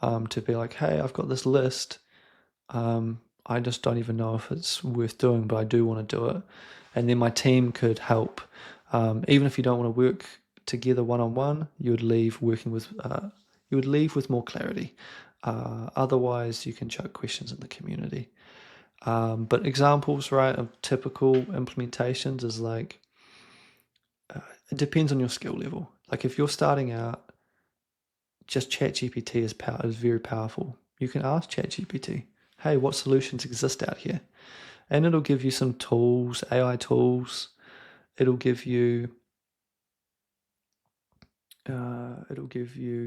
to be like, hey, I've got this list. I just don't even know if it's worth doing, but I do want to do it. And then my team could help. Even if you don't want to work together one-on-one, you would leave with more clarity. Otherwise, you can chuck questions in the community. But examples, right, of typical implementations is like, it depends on your skill level. Like if you're starting out, just ChatGPT is very powerful. You can ask ChatGPT, hey, what solutions exist out here? And it'll give you some tools, AI tools. It'll give you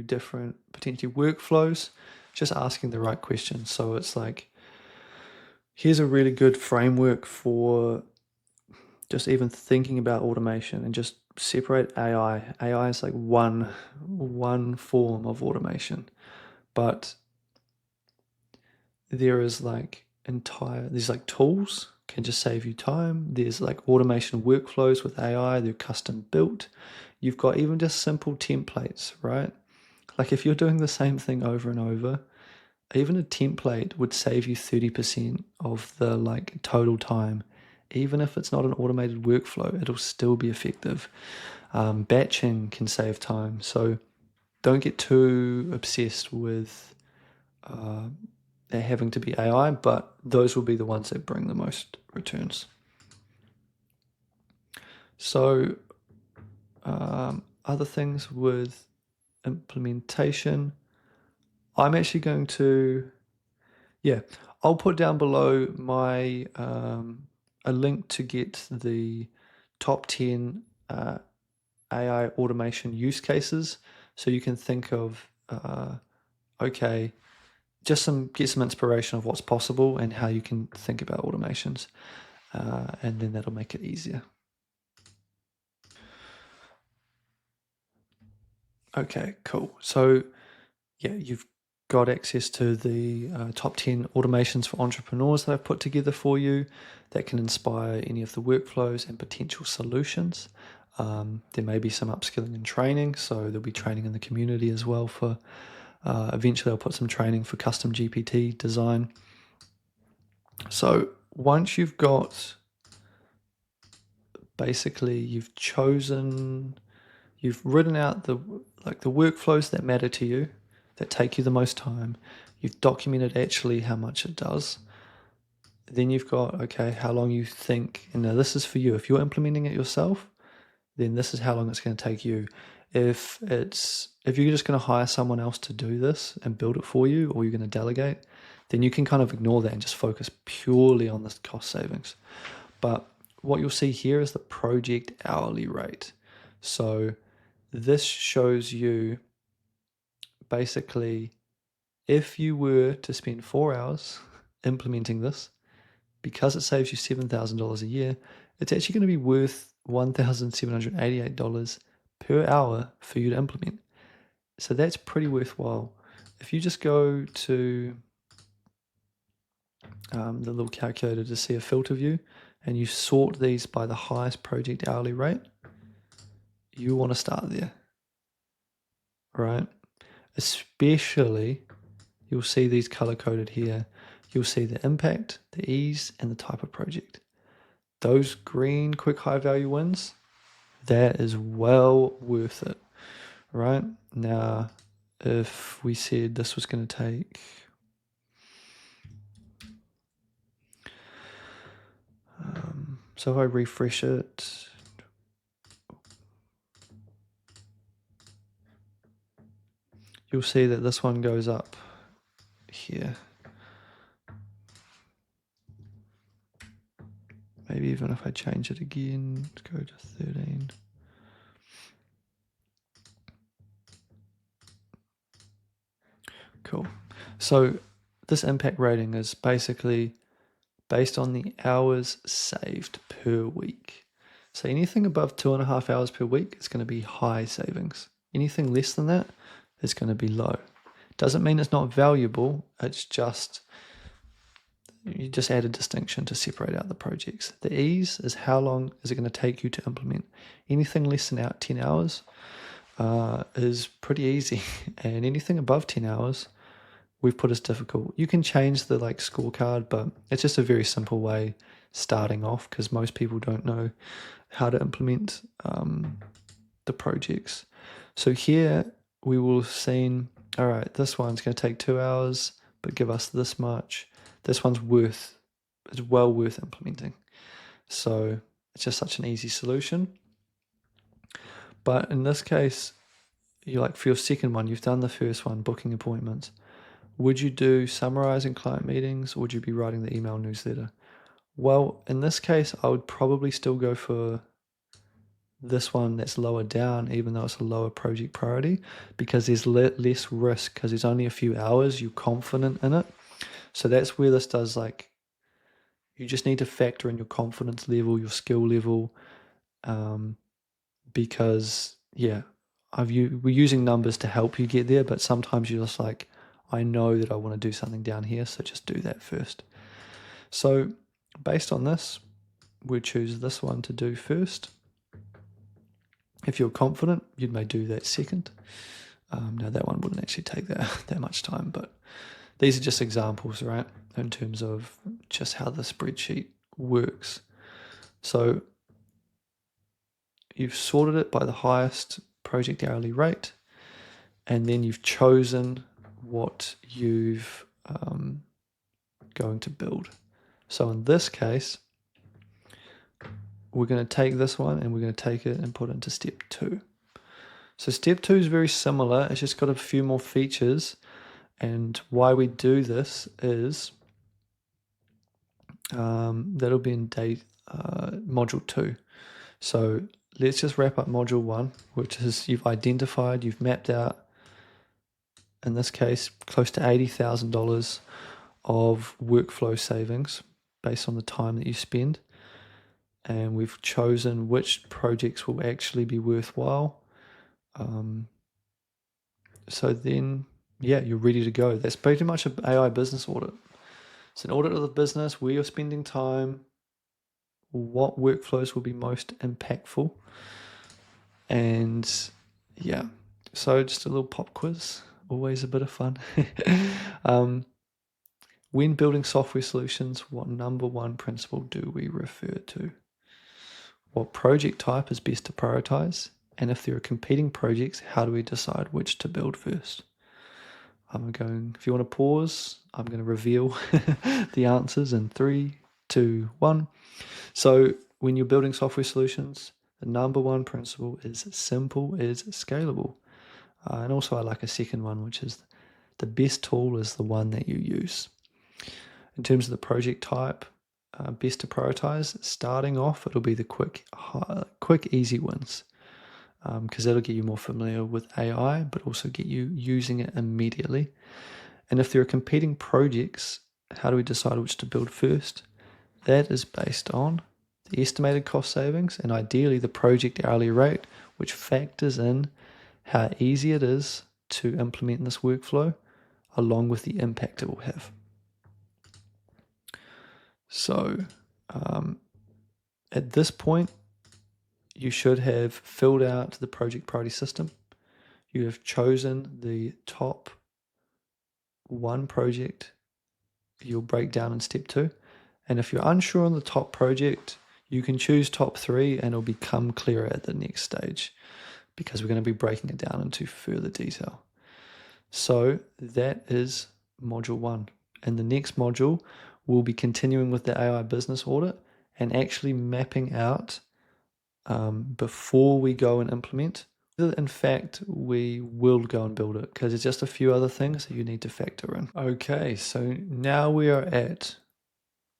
different potentially workflows, just asking the right questions. So it's like, here's a really good framework for just even thinking about automation, and just separate AI. AI is like one form of automation, but there's like tools can just save you time. There's like automation workflows with AI, they're custom built. You've got even just simple templates, right? Like if you're doing the same thing over and over, even a template would save you 30% of the like total time. Even if it's not an automated workflow, it'll still be effective. Batching can save time. So don't get too obsessed with having to be AI, but those will be the ones that bring the most returns. So other things with implementation, I'm actually going to, I'll put down below my a link to get the top 10 AI automation use cases. So you can think of, okay, just get some inspiration of what's possible and how you can think about automations, and then that'll make it easier. Okay, cool. So yeah, you've got access to the top 10 automations for entrepreneurs that I've put together for you that can inspire any of the workflows and potential solutions. There may be some upskilling and training, so there'll be training in the community as well for eventually I'll put some training for custom GPT design. So once you've got, basically you've written out the workflows that matter to you, that take you the most time. You've documented actually how much it does. Then you've got, okay, how long you think, and now this is for you. If you're implementing it yourself, then this is how long it's going to take you. If you're just going to hire someone else to do this and build it for you, or you're going to delegate, then you can kind of ignore that and just focus purely on the cost savings. But what you'll see here is the project hourly rate. So this shows you basically if you were to spend 4 hours implementing this, because it saves you $7,000 a year, it's actually going to be worth $1,788 per hour for you to implement. So that's pretty worthwhile. If you just go to the little calculator to see a filter view and you sort these by the highest project hourly rate, you want to start there, right? Especially, you'll see these color coded here. You'll see the impact, the ease, and the type of project. Those green quick high value wins, that is well worth it, right? Now, if we said this was going to take, so if I refresh it, you'll see that this one goes up here. Maybe even if I change it again, let's go to 13. Cool. So this impact rating is basically based on the hours saved per week. So anything above 2.5 hours per week is going to be high savings. Anything less than that is going to be low. Doesn't mean it's not valuable. It's just, you just add a distinction to separate out the projects. The ease is how long is it going to take you to implement. Anything less than 10 hours is pretty easy. And anything above 10 hours, we've put as difficult. You can change the scorecard, but it's just a very simple way starting off because most people don't know how to implement the projects. So here we will have seen, all right, this one's going to take 2 hours, but give us this much. This one's it's well worth implementing. So it's just such an easy solution. But in this case, for your second one, you've done the first one, booking appointments. Would you do summarizing client meetings, or would you be writing the email newsletter? Well, in this case, I would probably still go for this one that's lower down, even though it's a lower project priority, because there's less risk because there's only a few hours, you're confident in it. So that's where this does, you just need to factor in your confidence level, your skill level, because, yeah, we're using numbers to help you get there, but sometimes you're just I know that I want to do something down here, so just do that first. So based on this, we'll choose this one to do first. If you're confident, you may do that second. Now that one wouldn't actually take that much time, but these are just examples, right, in terms of just how the spreadsheet works. So you've sorted it by the highest project hourly rate, and then you've chosen what you've going to build. So in this case, we're going to take this one and we're going to take it and put it into step 2. So step 2 is very similar. It's just got a few more features. And why we do this is that'll be in module 2. So let's just wrap up module 1, which is you've identified, you've mapped out in this case, close to $80,000 of workflow savings based on the time that you spend. And we've chosen which projects will actually be worthwhile. So then, yeah, you're ready to go. That's pretty much an AI business audit. It's an audit of the business, where you're spending time, what workflows will be most impactful. And yeah, so just a little pop quiz, always a bit of fun. When building software solutions, what number one principle do we refer to? What project type is best to prioritize? And if there are competing projects, how do we decide which to build first? If you want to pause, I'm going to reveal the answers in 3, 2, 1. So when you're building software solutions, the number one principle is simple is scalable. And also I like a second one, which is the best tool is the one that you use. In terms of the project type, best to prioritize, starting off, it'll be the quick, easy wins. Because that'll get you more familiar with AI, but also get you using it immediately. And if there are competing projects, how do we decide which to build first? That is based on the estimated cost savings and ideally the project hourly rate, which factors in how easy it is to implement this workflow, along with the impact it will have. So at this point, you should have filled out the project priority system. You have chosen the top one project you'll break down in step 2. And if you're unsure on the top project, you can choose top 3 and it'll become clearer at the next stage, because we're going to be breaking it down into further detail. So that is module 1. And the next module, we'll be continuing with the AI business audit and actually mapping out before we go and implement. In fact, we will go and build it, because there's just a few other things that you need to factor in. Okay, so now we are at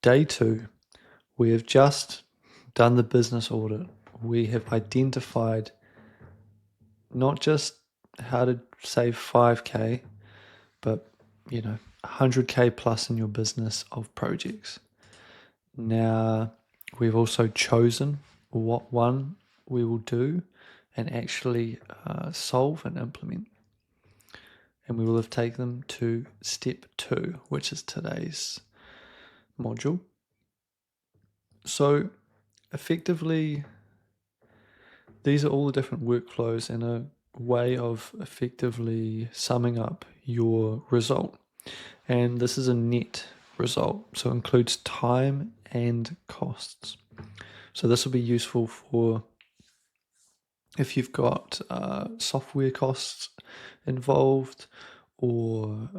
day 2. We have just done the business audit. We have identified not just how to save 5K, but 100K plus in your business of projects. Now, we've also chosen what one we will do and actually solve and implement. And we will have taken them to step 2, which is today's module. So effectively, these are all the different workflows and a way of effectively summing up your result. And this is a net result, so it includes time and costs. So this will be useful for if you've got software costs involved, or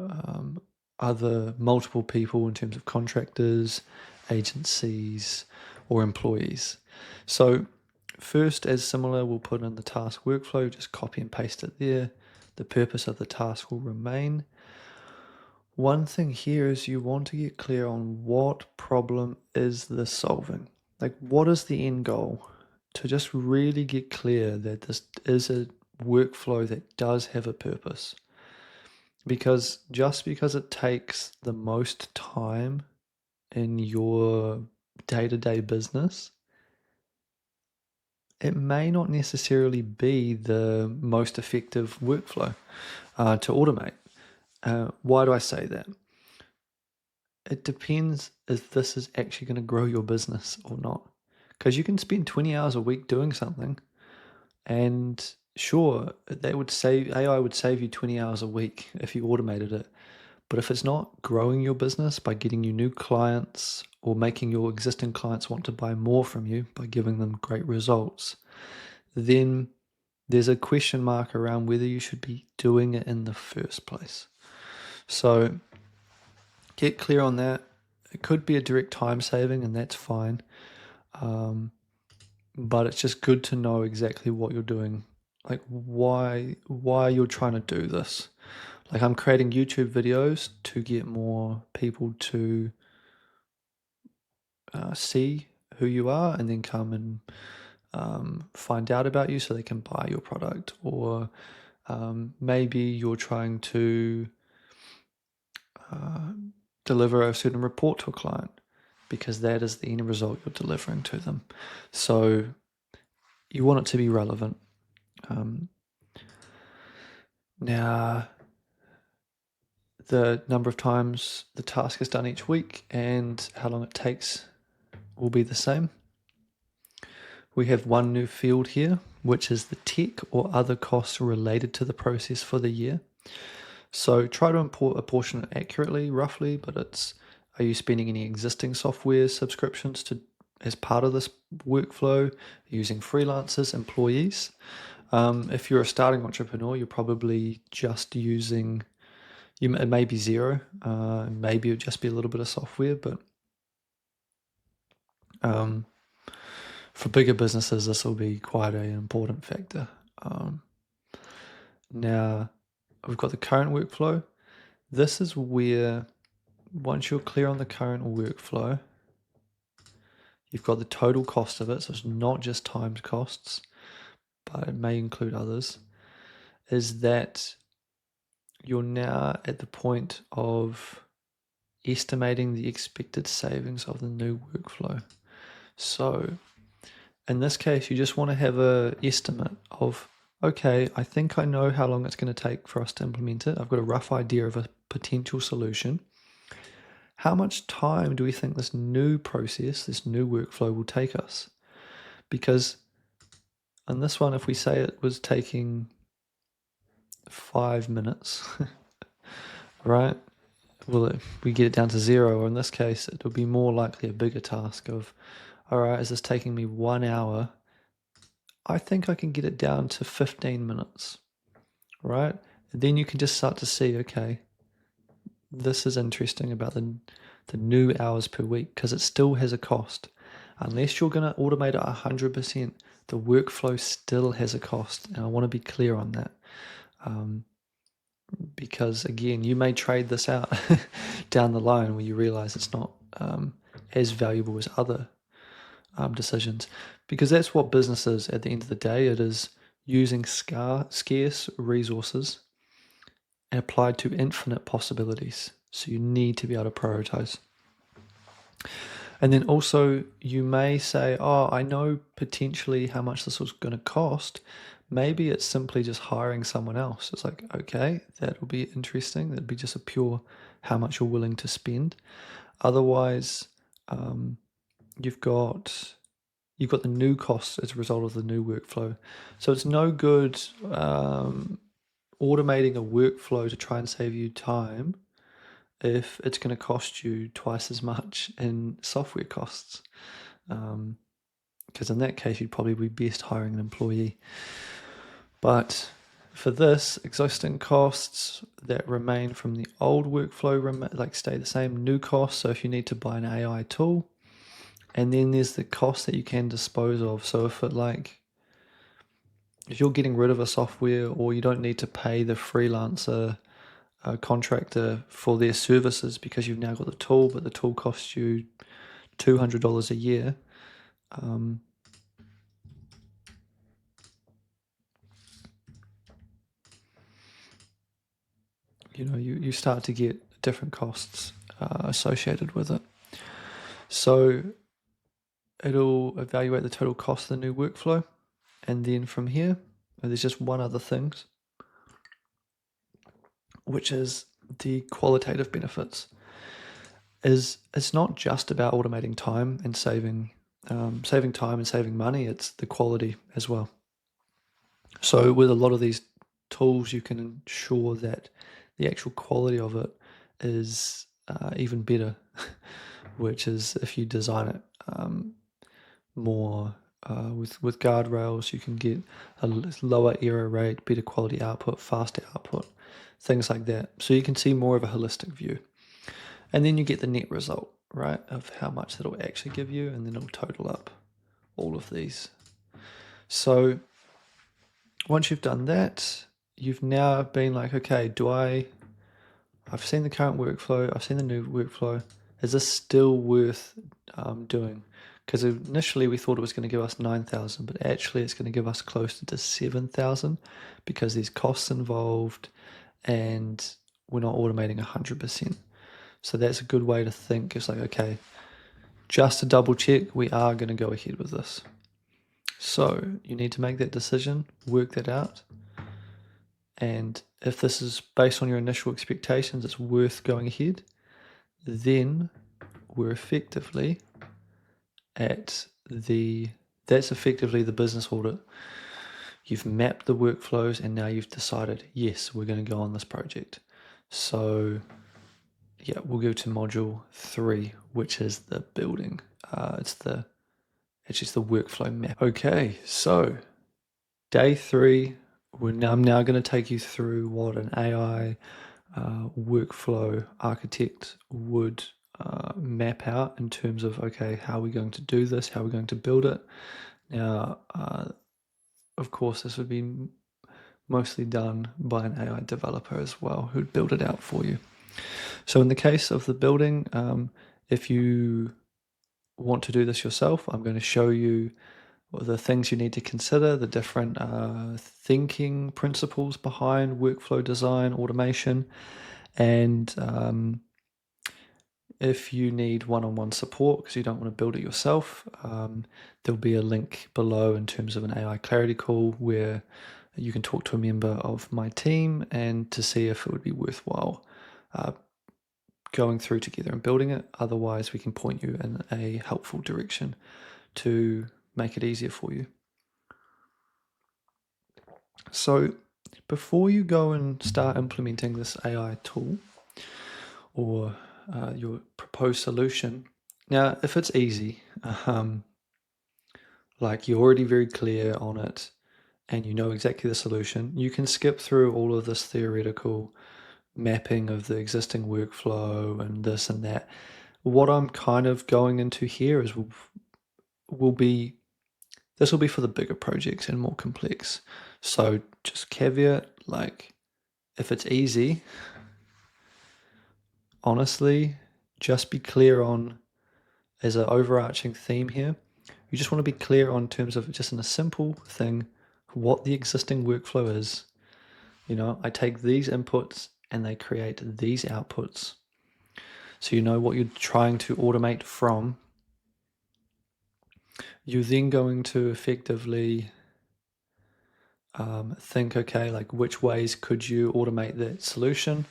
other multiple people in terms of contractors, agencies, or employees. So first, as similar, we'll put in the task workflow, just copy and paste it there. The purpose of the task will remain. One thing here is you want to get clear on what problem is this solving. Like, what is the end goal? To just really get clear that this is a workflow that does have a purpose. Because just because it takes the most time in your day-to-day business, it may not necessarily be the most effective workflow to automate. Why do I say that? It depends if this is actually going to grow your business or not. Because you can spend 20 hours a week doing something, and sure, AI would save you 20 hours a week if you automated it. But if it's not growing your business by getting you new clients or making your existing clients want to buy more from you by giving them great results, then there's a question mark around whether you should be doing it in the first place. So get clear on that. It could be a direct time saving, and that's fine. But it's just good to know exactly what you're doing, like why you're trying to do this. Like, I'm creating YouTube videos to get more people to see who you are and then come and find out about you so they can buy your product, or Maybe you're trying to deliver a certain report to a client because that is the end result you're delivering to them. So you want it to be relevant. Now, the number of times the task is done each week and how long it takes will be the same. We have one new field here, which is the tech or other costs related to the process for the year. So try to apportion it accurately, roughly, but are you spending any existing software subscriptions as part of this workflow, using freelancers, employees? If you're a starting entrepreneur, you're probably just using, it may be zero, maybe it would just be a little bit of software, but for bigger businesses, this will be quite an important factor. Now, we've got the current workflow. This is where, once you're clear on the current workflow, you've got the total cost of it, so it's not just timed costs, but it may include others, is that you're now at the point of estimating the expected savings of the new workflow. So in this case, you just want to have an estimate of, okay, I think I know how long it's going to take for us to implement it. I've got a rough idea of a potential solution. How much time do we think this new process, this new workflow will take us? Because on this one, if we say it was taking 5 minutes, right? Well, if we get it down to zero, or in this case, it'll be more likely a bigger task of, all right, is this taking me 1 hour? I think I can get it down to 15 minutes, right? And then you can just start to see, okay, this is interesting about the new hours per week, because it still has a cost. Unless you're going to automate it 100%, the workflow still has a cost. And I want to be clear on that. Because again, you may trade this out down the line where you realize it's not as valuable as other decisions, because that's what business is at the end of the day. It is using scarce resources and applied to infinite possibilities. So you need to be able to prioritize. And then also you may say, oh, I know potentially how much this was going to cost. Maybe it's simply just hiring someone else. It's like, okay, that will be interesting. That'd be just a pure how much you're willing to spend. Otherwise, you've got the new costs as a result of the new workflow. So it's no good automating a workflow to try and save you time if it's going to cost you twice as much in software costs. Because in that case, you'd probably be best hiring an employee. But for this, existing costs that remain from the old workflow stay the same. New costs, so if you need to buy an AI tool, and then there's the cost that you can dispose of. So if you're getting rid of a software, or you don't need to pay the freelancer contractor for their services because you've now got the tool, but the tool costs you $200 a year. You start to get different costs associated with it. So it'll evaluate the total cost of the new workflow. And then from here, there's just one other thing, which is the qualitative benefits. It's not just about automating time and saving time and saving money. It's the quality as well. So with a lot of these tools, you can ensure that the actual quality of it is even better, which is if you design it more with guardrails, you can get a lower error rate, better quality output, faster output, things like that. So you can see more of a holistic view. And then you get the net result, right, of how much that'll actually give you, and then it'll total up all of these. So once you've done that, you've now been like, okay, I've seen the current workflow, I've seen the new workflow. Is this still worth doing? because initially we thought it was going to give us 9,000, but actually it's going to give us closer to 7,000 because there's costs involved and we're not automating 100%. So that's a good way to think. It's like, okay, just to double check, we are going to go ahead with this. So you need to make that decision, work that out. And if this is based on your initial expectations, it's worth going ahead, then we're effectively that's effectively the business audit. You've mapped the workflows and now you've decided, yes, we're going to go on this project. So yeah, we'll go to module 3, which is the building. It's just the workflow map. Okay, so day 3, I'm now going to take you through what an AI workflow architect would map out in terms of, okay, how are we going to do this? How are we going to build it? Now, of course, this would be mostly done by an AI developer as well, who'd build it out for you. So in the case of the building, if you want to do this yourself, I'm going to show you the things you need to consider, the different thinking principles behind workflow design, automation, and if you need one-on-one support because you don't want to build it yourself, there'll be a link below in terms of an AI clarity call where you can talk to a member of my team and to see if it would be worthwhile going through together and building it. Otherwise, we can point you in a helpful direction to make it easier for you. So before you go and start implementing this AI tool or your proposed solution, now if it's easy, like you're already very clear on it and you know exactly the solution, you can skip through all of this theoretical mapping of the existing workflow and this and that. What I'm kind of going into here is this will be for the bigger projects and more complex. So just caveat, like if it's easy, honestly, just be clear on, as an overarching theme here, you just want to be clear on terms of just in a simple thing, what the existing workflow is. You know, I take these inputs and they create these outputs. So you know what you're trying to automate from. You're then going to effectively think, okay, like which ways could you automate that solution,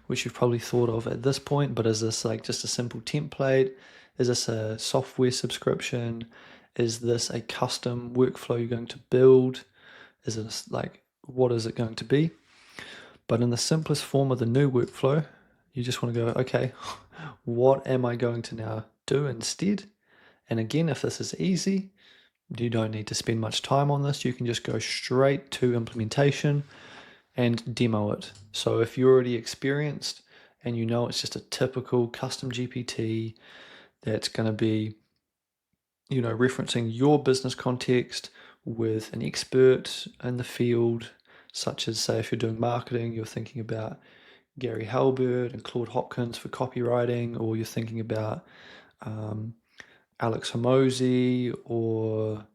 which you've probably thought of at this point, but is this like just a simple template? Is this a software subscription? Is this a custom workflow you're going to build? Is it like, what is it going to be? But in the simplest form of the new workflow, you just want to go, okay, what am I going to now do instead? And again, if this is easy, you don't need to spend much time on this. You can just go straight to implementation and demo it. So if you're already experienced and you know it's just a typical custom GPT that's going to be, you know, referencing your business context with an expert in the field, such as, say, if you're doing marketing, you're thinking about Gary Halbert and Claude Hopkins for copywriting, or you're thinking about Alex Hormozy, or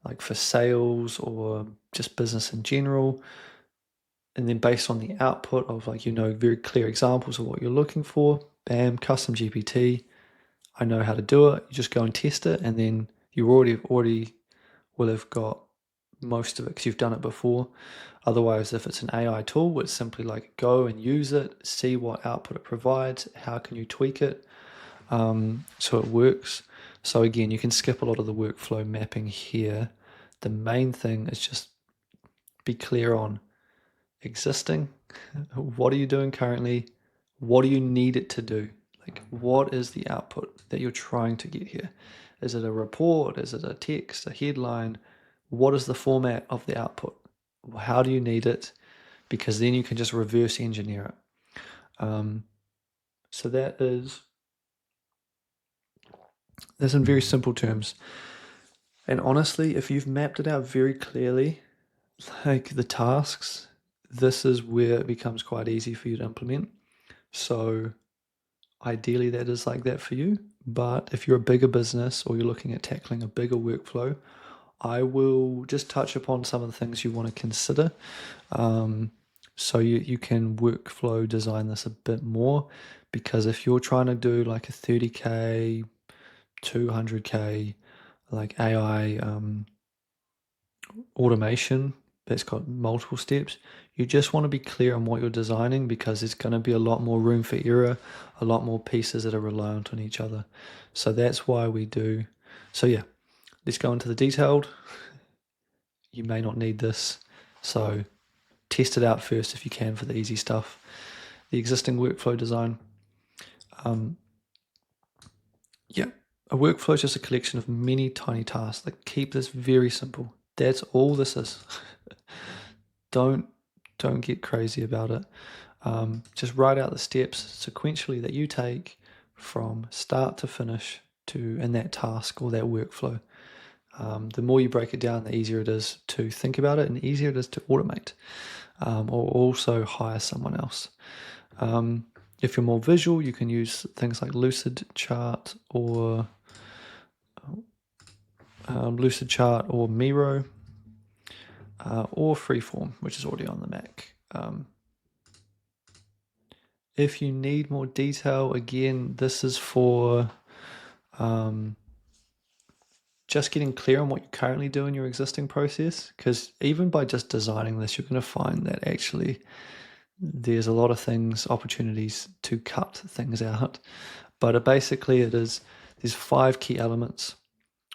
like for sales or just business in general. And then based on the output of, like, you know, very clear examples of what you're looking for, bam, custom GPT, I know how to do it. You just go and test it, and then you already will have got most of it because you've done it before. Otherwise, if it's an AI tool, it's simply like go and use it, see what output it provides, how can you tweak it so it works. So again, you can skip a lot of the workflow mapping here. The main thing is just be clear on existing. What are you doing currently? What do you need it to do? Like, what is the output that you're trying to get here? Is it a report? Is it a text, a headline? What is the format of the output? How do you need it? Because then you can just reverse engineer it. So that's in very simple terms. And honestly, if you've mapped it out very clearly, like the tasks, this is where it becomes quite easy for you to implement. So ideally that is like that for you, But if you're a bigger business or you're looking at tackling a bigger workflow, I will just touch upon some of the things you want to consider. So you can workflow design this a bit more, because if you're trying to do like a 30K, 200K, like AI automation that's got multiple steps, you just want to be clear on what you're designing, because there's going to be a lot more room for error, a lot more pieces that are reliant on each other. So that's why we do. So yeah, let's go into the detailed. You may not need this, so test it out first if you can for the easy stuff. The existing workflow design. Yeah, a workflow is just a collection of many tiny tasks. Like, keep this very simple. That's all this is. don't don't get crazy about it. Just write out the steps sequentially that you take from start to finish to in that task or that workflow. The more you break it down, the easier it is to think about it and the easier it is to automate, or also hire someone else. If you're more visual, you can use things like Lucid Chart or Miro, or Freeform, which is already on the Mac. If you need more detail, again, this is for just getting clear on what you currently do in your existing process, because even by just designing this, you're going to find that actually there's a lot of opportunities to cut things out. But basically there's 5 key elements.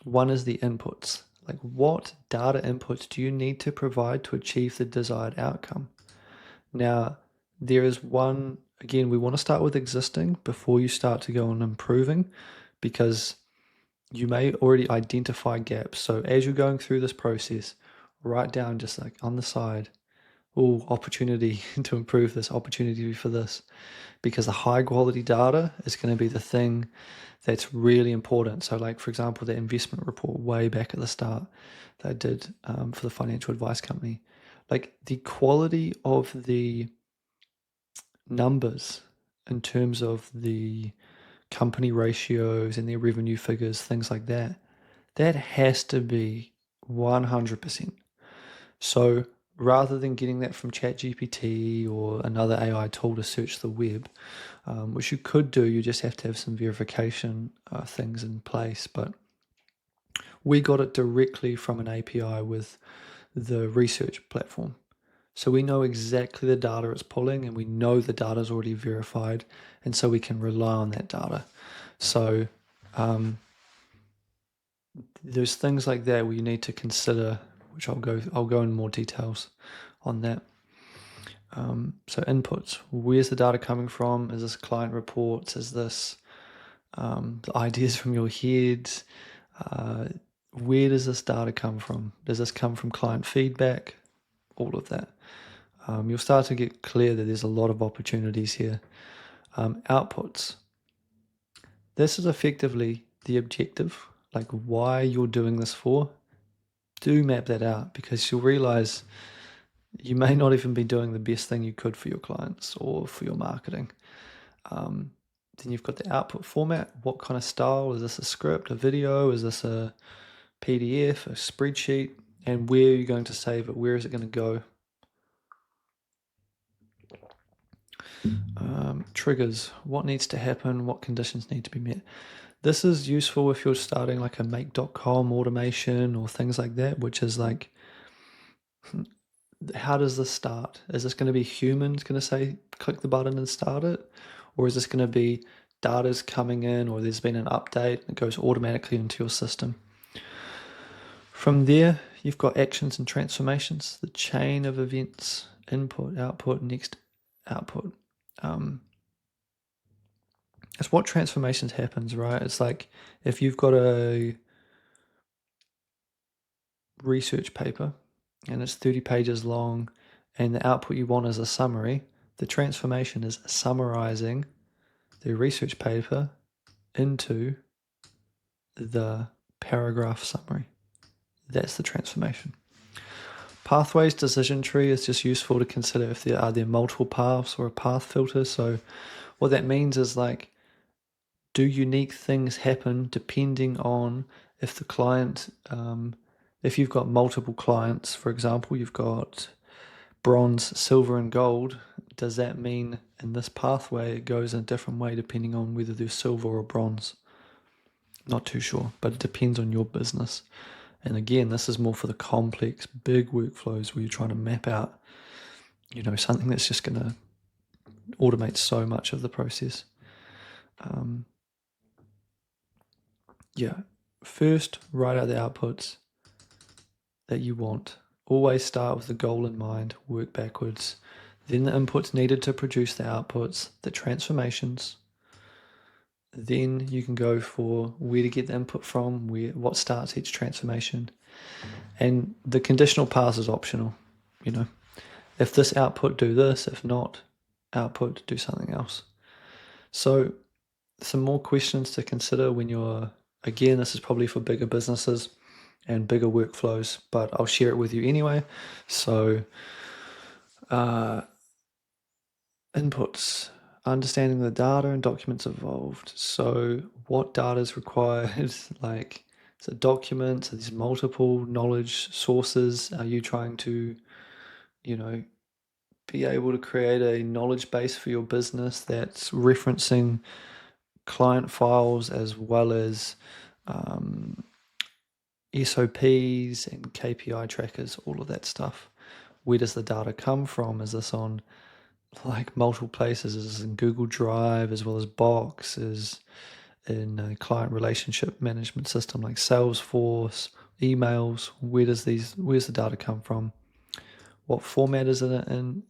One is the inputs. Like, what data inputs do you need to provide to achieve the desired outcome? Now, there is one, again, we want to start with existing before you start to go on improving, because you may already identify gaps. So as you're going through this process, write down just like on the side, opportunity to improve this, opportunity for this, because the high quality data is going to be the thing that's really important. So like, for example, the investment report way back at the start that I did for the financial advice company, like the quality of the numbers in terms of the company ratios and their revenue figures, things like that, that has to be 100%. So rather than getting that from ChatGPT or another AI tool to search the web, which you could do, you just have to have some verification things in place. But we got it directly from an API with the research platform. So we know exactly the data it's pulling, and we know the data is already verified, and so we can rely on that data. So there's things like that where you need to consider, which I'll go in more details on that. So inputs, where's the data coming from? Is this client reports? Is this the ideas from your head? Where does this data come from? Does this come from client feedback? All of that. You'll start to get clear that there's a lot of opportunities here. Outputs. This is effectively the objective, like why you're doing this for. Do map that out, because you'll realize you may not even be doing the best thing you could for your clients or for your marketing. Then you've got the output format. What kind of style? Is this a script, a video? Is this a PDF, a spreadsheet? And where are you going to save it? Where is it going to go? Triggers. What needs to happen? What conditions need to be met? This is useful if you're starting like a make.com automation or things like that, which is like, how does this start? Is this going to be humans going to say, click the button and start it? Or is this going to be data's coming in, or there's been an update and it goes automatically into your system? From there, you've got actions and transformations, the chain of events, input, output, next output. It's what transformations happens, right? It's like if you've got a research paper and it's 30 pages long and the output you want is a summary, the transformation is summarizing the research paper into the paragraph summary. That's the transformation. Pathways decision tree is just useful to consider if there are multiple paths or a path filter. So what that means is like do unique things happen depending on if the client, if you've got multiple clients, for example, you've got bronze, silver, and gold, does that mean in this pathway it goes in a different way depending on whether they're silver or bronze? Not too sure, but it depends on your business. And again, this is more for the complex, big workflows where you're trying to map out, something that's just going to automate so much of the process. First, write out the outputs that you want. Always start with the goal in mind, work backwards. Then the inputs needed to produce the outputs, the transformations. Then you can go for where to get the input from, what starts each transformation. And the conditional pass is optional. If this output, do this. If not, output, do something else. So some more questions to consider when you're, again, this is probably for bigger businesses and bigger workflows, but I'll share it with you anyway. So inputs, understanding the data and documents involved. So what data is required? Like, is it documents? Are these multiple knowledge sources? Are you trying to, be able to create a knowledge base for your business that's referencing client files as well as SOPs and KPI trackers, all of that stuff? Where does the data come from? Is this on like multiple places? Is this in Google Drive as well as Box? Is in a client relationship management system like Salesforce, emails? Where's the data come from? What format is it in?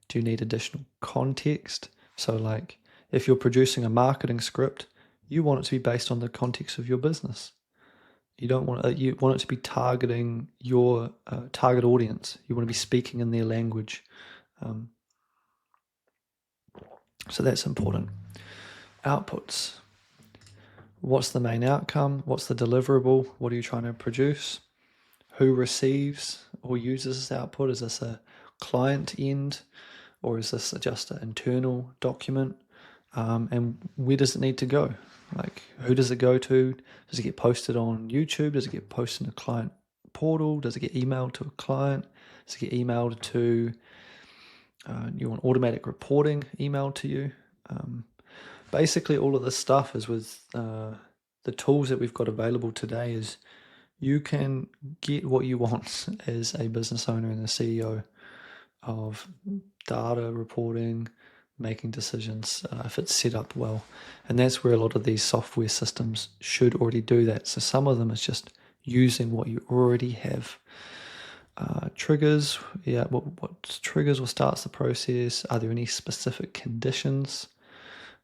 Do you need additional context? So like if you're producing a marketing script, you want it to be based on the context of your business. You don't want it, you want it to be targeting your target audience. You want to be speaking in their language. So that's important. Outputs. What's the main outcome? What's the deliverable? What are you trying to produce? Who receives or uses this output? Is this a client end or is this just an internal document? And where does it need to go? Like, who does it go to? Does it get posted on YouTube? Does it get posted in a client portal? Does it get emailed to a client? Does it get emailed to, you want automatic reporting emailed to you? Basically, all of this stuff is with the tools that we've got available today is you can get what you want as a business owner and a CEO of data reporting, making decisions if it's set up well. And that's where a lot of these software systems should already do that. So some of them is just using what you already have. Triggers, what triggers or starts the process? Are there any specific conditions?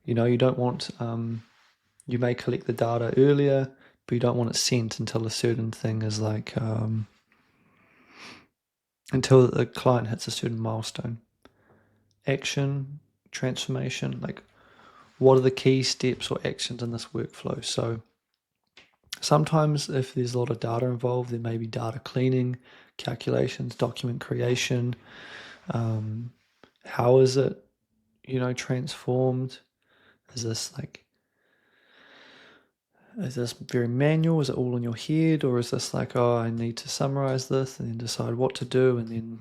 You don't want, you may collect the data earlier, but you don't want it sent until a certain thing is like, until the client hits a certain milestone. Action, transformation, like what are the key steps or actions in this workflow? So sometimes if there's a lot of data involved, there may be data cleaning, calculations, document creation. How is it, transformed? Is this very manual? Is it all in your head? Or is this like, oh, I need to summarize this and then decide what to do and then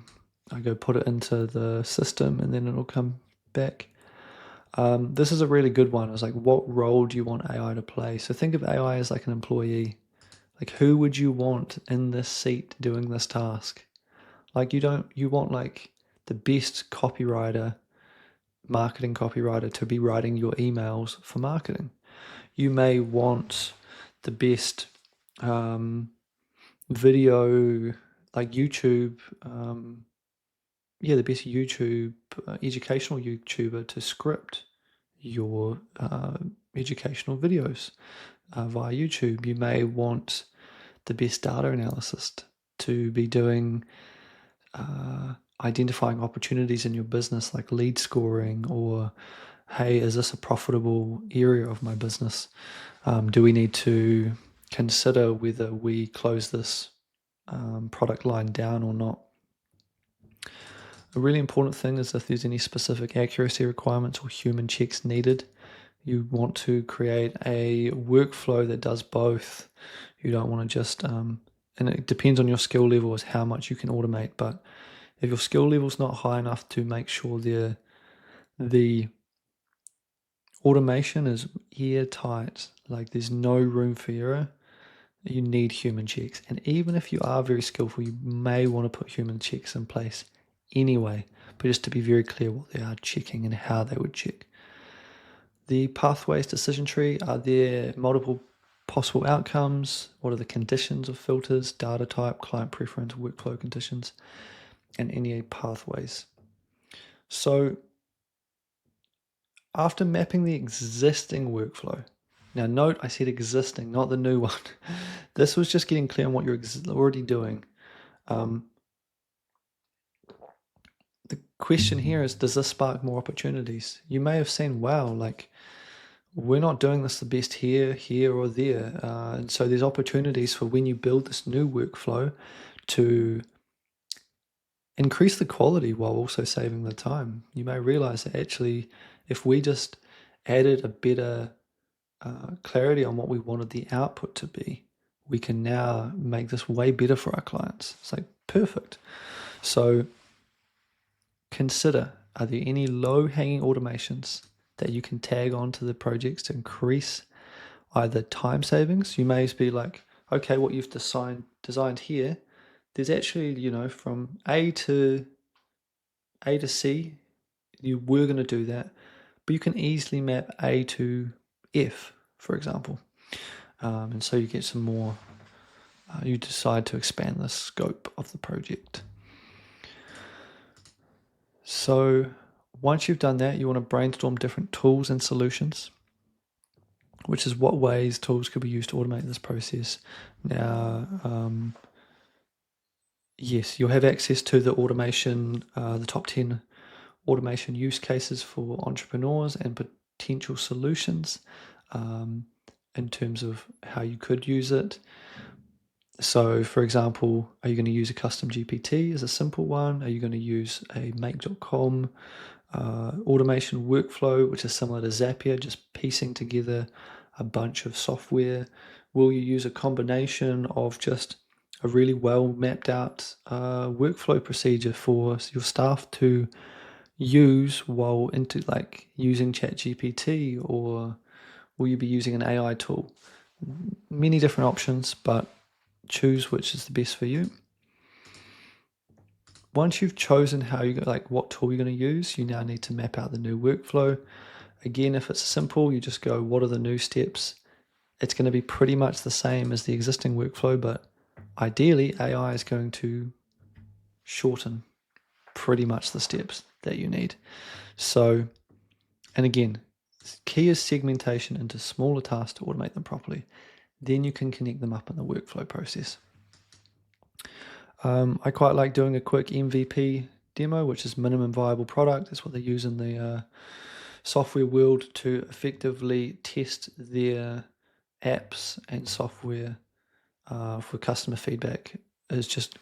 I go put it into the system and then it'll come back? This is a really good one. It's like, what role do you want AI to play? So think of AI as like an employee. Like, who would you want in this seat doing this task? Like, you want like the best marketing copywriter to be writing your emails for marketing. You may want the best video, like YouTube, the best YouTube, educational YouTuber to script your educational videos via YouTube. You may want the best data analyst to be doing identifying opportunities in your business like lead scoring or, hey, is this a profitable area of my business? Do we need to consider whether we close this product line down or not? A really important thing is if there's any specific accuracy requirements or human checks needed, You want to create a workflow that does both. You don't want to just, and it depends on your skill level as how much you can automate. But if your skill level is not high enough to make sure the automation is airtight, like there's no room for error, you need human checks. And even if you are very skillful, you may want to put human checks in place anyway, but just to be very clear what they are checking and how they would check. The pathways decision tree, are there multiple possible outcomes? What are the conditions of filters, data type, client preference, workflow conditions, and any pathways? So after mapping the existing workflow, now note I said existing, not the new one. This was just getting clear on what you're already doing. The question here is, does this spark more opportunities? You may have seen, wow, like we're not doing this the best here, or there. And so there's opportunities for when you build this new workflow to increase the quality while also saving the time. You may realize that actually, if we just added a better clarity on what we wanted the output to be, we can now make this way better for our clients. It's like perfect. So consider, are there any low-hanging automations that you can tag onto the projects to increase either time savings? You may be like, okay, what you've designed here, there's actually, from A to C, you were going to do that, but you can easily map A to F, for example. And so you get some more, you decide to expand the scope of the project. So once you've done that, you want to brainstorm different tools and solutions, which is what ways tools could be used to automate this process. Now, yes, you'll have access to the automation, the top 10 automation use cases for entrepreneurs and potential solutions in terms of how you could use it. So, for example, are you going to use a custom GPT as a simple one? Are you going to use a make.com automation workflow, which is similar to Zapier, just piecing together a bunch of software? Will you use a combination of just a really well mapped out workflow procedure for your staff to use while into like using ChatGPT, or will you be using an AI tool? Many different options, but choose which is the best for you. Once you've chosen what tool you're going to use, you now need to map out the new workflow. Again, if it's simple, you just go, what are the new steps? It's going to be pretty much the same as the existing workflow, but ideally AI is going to shorten pretty much the steps that you need. So, and again, key is segmentation into smaller tasks to automate them properly. Then you can connect them up in the workflow process. I quite like doing a quick MVP demo, which is minimum viable product. That's what they use in the software world to effectively test their apps and software for customer feedback. Is just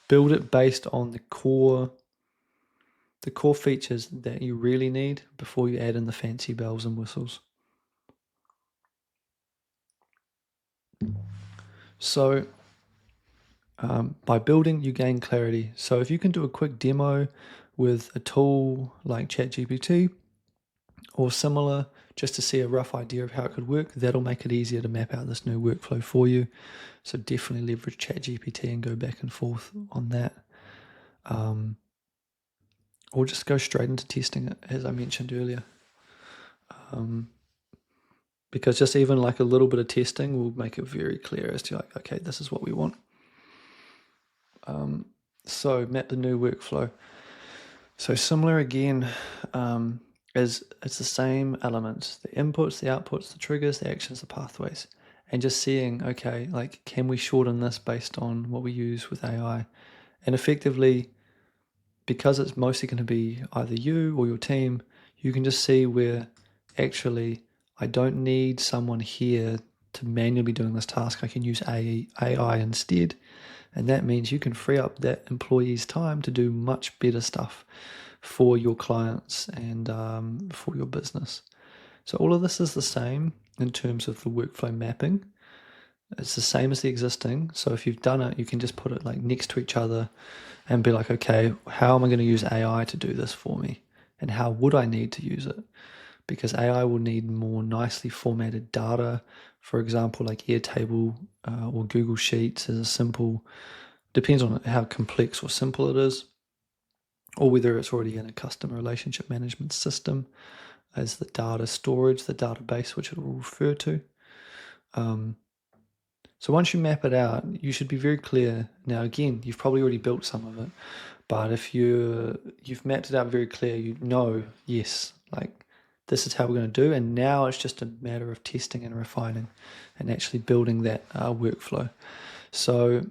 build it based on the core features that you really need before you add in the fancy bells and whistles. So by building, you gain clarity. So if you can do a quick demo with a tool like ChatGPT or similar, just to see a rough idea of how it could work, that'll make it easier to map out this new workflow for you. So definitely leverage ChatGPT and go back and forth on that. Or just go straight into testing it, as I mentioned earlier. Because just even like a little bit of testing will make it very clear as to like, okay, this is what we want. So map the new workflow. So similar again, as it's the same elements, the inputs, the outputs, the triggers, the actions, the pathways, and just seeing, okay, like, can we shorten this based on what we use with AI? And effectively, because it's mostly going to be either you or your team, you can just see where actually I don't need someone here to manually be doing this task. I can use AI instead. And that means you can free up that employee's time to do much better stuff for your clients and for your business. So all of this is the same in terms of the workflow mapping. It's the same as the existing. So if you've done it, you can just put it like next to each other and be like, okay, how am I going to use AI to do this for me? And how would I need to use it? Because AI will need more nicely formatted data. For example, like Airtable or Google Sheets is a simple, depends on how complex or simple it is, or whether it's already in a customer relationship management system as the data storage, the database, which it will refer to. So once you map it out, you should be very clear. Now, again, you've probably already built some of it, but if you've mapped it out very clear, you know, yes, like this is how we're going to do, and now it's just a matter of testing and refining, and actually building that workflow. So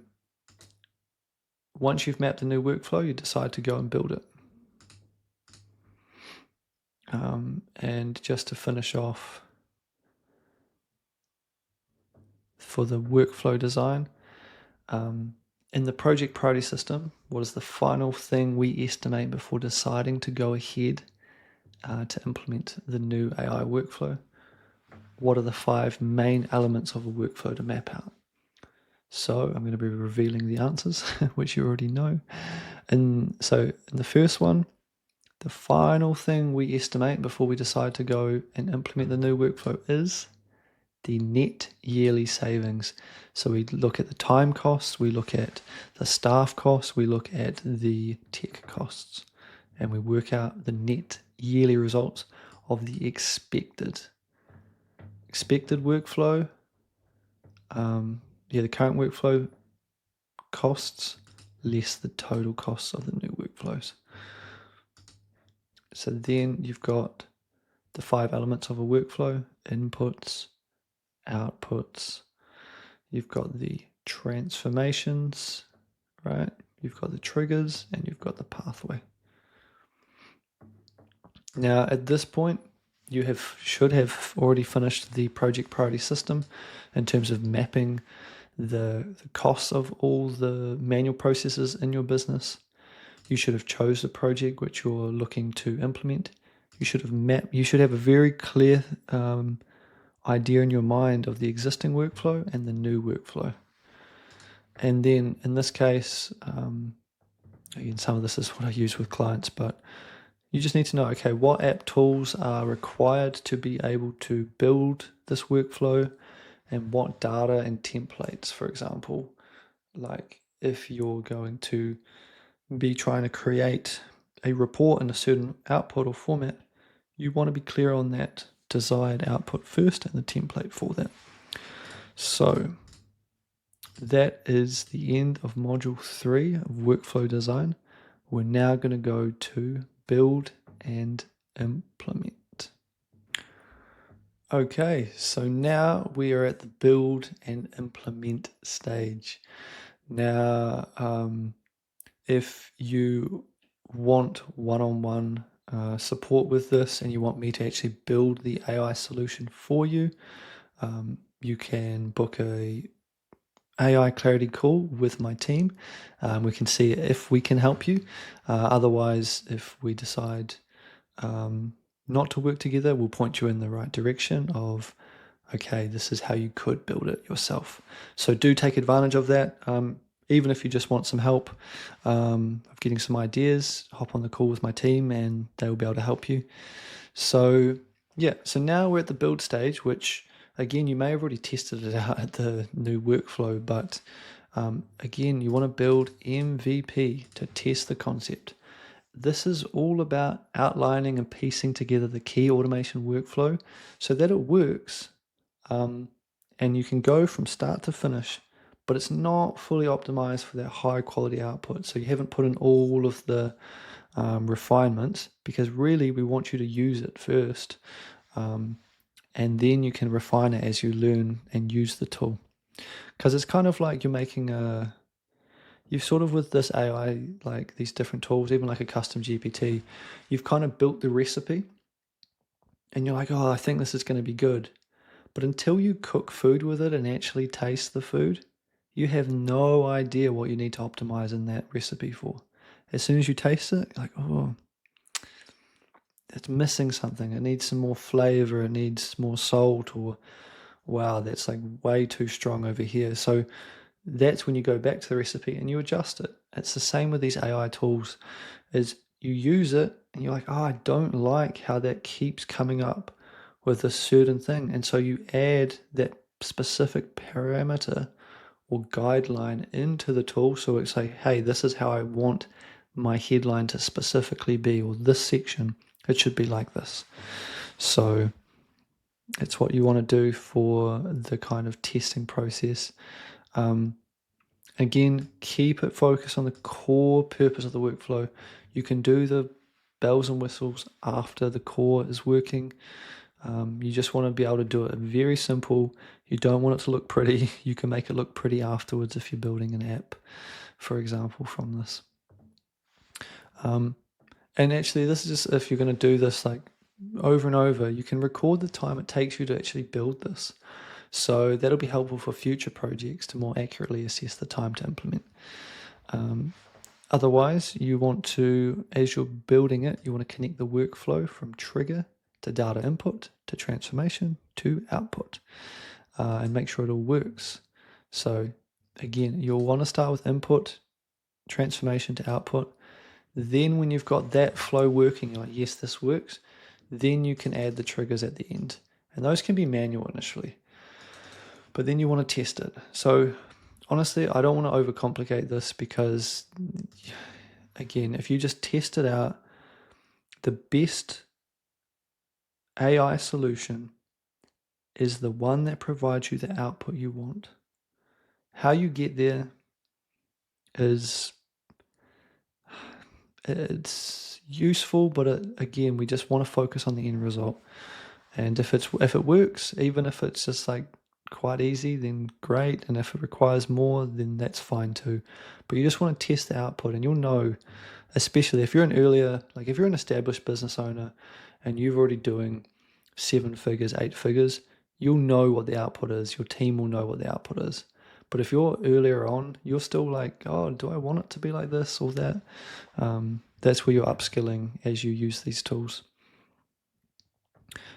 once you've mapped the new workflow, you decide to go and build it. And just to finish off for the workflow design, in the project priority system, what is the final thing we estimate before deciding to go ahead to implement the new AI workflow? What are the 5 main elements of a workflow to map out? So I'm going to be revealing the answers, which you already know. And so in the first one, the final thing we estimate before we decide to go and implement the new workflow is the net yearly savings. So we look at the time costs, we look at the staff costs, we look at the tech costs, and we work out the net yearly results of the expected workflow. The current workflow costs less the total costs of the new workflows. So then you've got the 5 elements of a workflow: inputs, outputs, you've got the transformations, right? You've got the triggers, and you've got the pathway. Now, at this point, you should have already finished the project priority system in terms of mapping the costs of all the manual processes in your business. You should have chose the project which you're looking to implement. You should have a very clear idea in your mind of the existing workflow and the new workflow. And then in this case, again, some of this is what I use with clients, but you just need to know, okay, what app tools are required to be able to build this workflow, and what data and templates, for example. Like if you're going to be trying to create a report in a certain output or format, you want to be clear on that desired output first and the template for that. So that is the end of module 3 of workflow design. We're now going to go to build and implement. Okay, so now we are at the build and implement stage. Now, if you want one-on-one support with this and you want me to actually build the AI solution for you, you can book a AI clarity call with my team. We can see if we can help you. Otherwise, if we decide not to work together, we'll point you in the right direction of, okay, this is how you could build it yourself. So do take advantage of that. Even if you just want some help of getting some ideas, hop on the call with my team and they will be able to help you. So yeah, so now we're at the build stage, which again, you may have already tested it out at the new workflow, but again, you want to build MVP to test the concept. This is all about outlining and piecing together the key automation workflow so that it works, and you can go from start to finish, but it's not fully optimized for that high quality output. So you haven't put in all of the refinements, because really we want you to use it first, and then you can refine it as you learn and use the tool. Because it's kind of like you're making you've sort of, with this AI, like these different tools, even like a custom GPT, you've kind of built the recipe and you're like, oh, I think this is going to be good. But until you cook food with it and actually taste the food, you have no idea what you need to optimize in that recipe for. As soon as you taste it, you're like, oh, it's missing something. It needs some more flavor. It needs more salt, or wow, that's like way too strong over here. So that's when you go back to the recipe and you adjust it. It's the same with these AI tools, is you use it and you're like, oh, I don't like how that keeps coming up with a certain thing. And so you add that specific parameter or guideline into the tool. So it's like, hey, this is how I want my headline to specifically be, or this section, it should be like this. So it's what you want to do for the kind of testing process. Again, keep it focused on the core purpose of the workflow. You can do the bells and whistles after the core is working. You just want to be able to do it very simple. You don't want it to look pretty. You can make it look pretty afterwards if you're building an app, for example, from this. And actually, this is just if you're going to do this like over and over, you can record the time it takes you to actually build this. So that'll be helpful for future projects to more accurately assess the time to implement. Otherwise, you want to, as you're building it, you want to connect the workflow from trigger to data input to transformation to output, and make sure it all works. So again, you'll want to start with input, transformation to output. Then when you've got that flow working, you're like, yes, this works, then you can add the triggers at the end. And those can be manual initially, but then you want to test it. So honestly, I don't want to overcomplicate this, because again, if you just test it out, the best AI solution is the one that provides you the output you want. How you get there is, it's useful, but again, we just want to focus on the end result. And if it works, even if it's just like quite easy, then great. And if it requires more, then that's fine too. But you just want to test the output, and you'll know, especially if you're if you're an established business owner and you're already doing 7 figures, 8 figures, you'll know what the output is. Your team will know what the output is. But if you're earlier on, you're still like, oh, do I want it to be like this or that? That's where you're upskilling as you use these tools.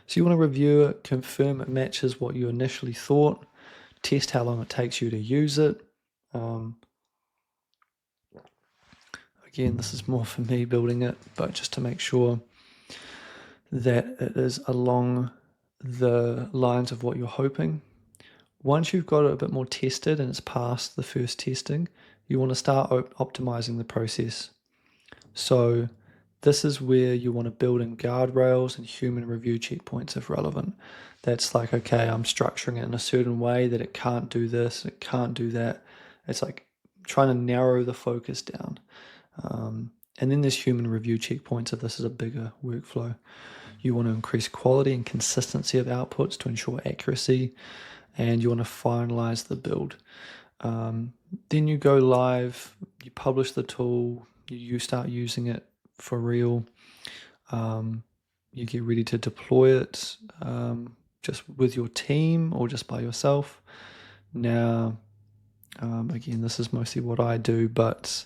So you want to review it, confirm it matches what you initially thought, test how long it takes you to use it. Again, this is more for me building it, but just to make sure that it is along the lines of what you're hoping. Once you've got it a bit more tested and it's past the first testing, you want to start optimizing the process. So this is where you want to build in guardrails and human review checkpoints if relevant. That's like, okay, I'm structuring it in a certain way that it can't do this, it can't do that. It's like trying to narrow the focus down. And then there's human review checkpoints if this is a bigger workflow. You want to increase quality and consistency of outputs to ensure accuracy, and you want to finalize the build. Then you go live, you publish the tool, you start using it for real. You get ready to deploy it, just with your team or just by yourself. Now, again, this is mostly what I do, but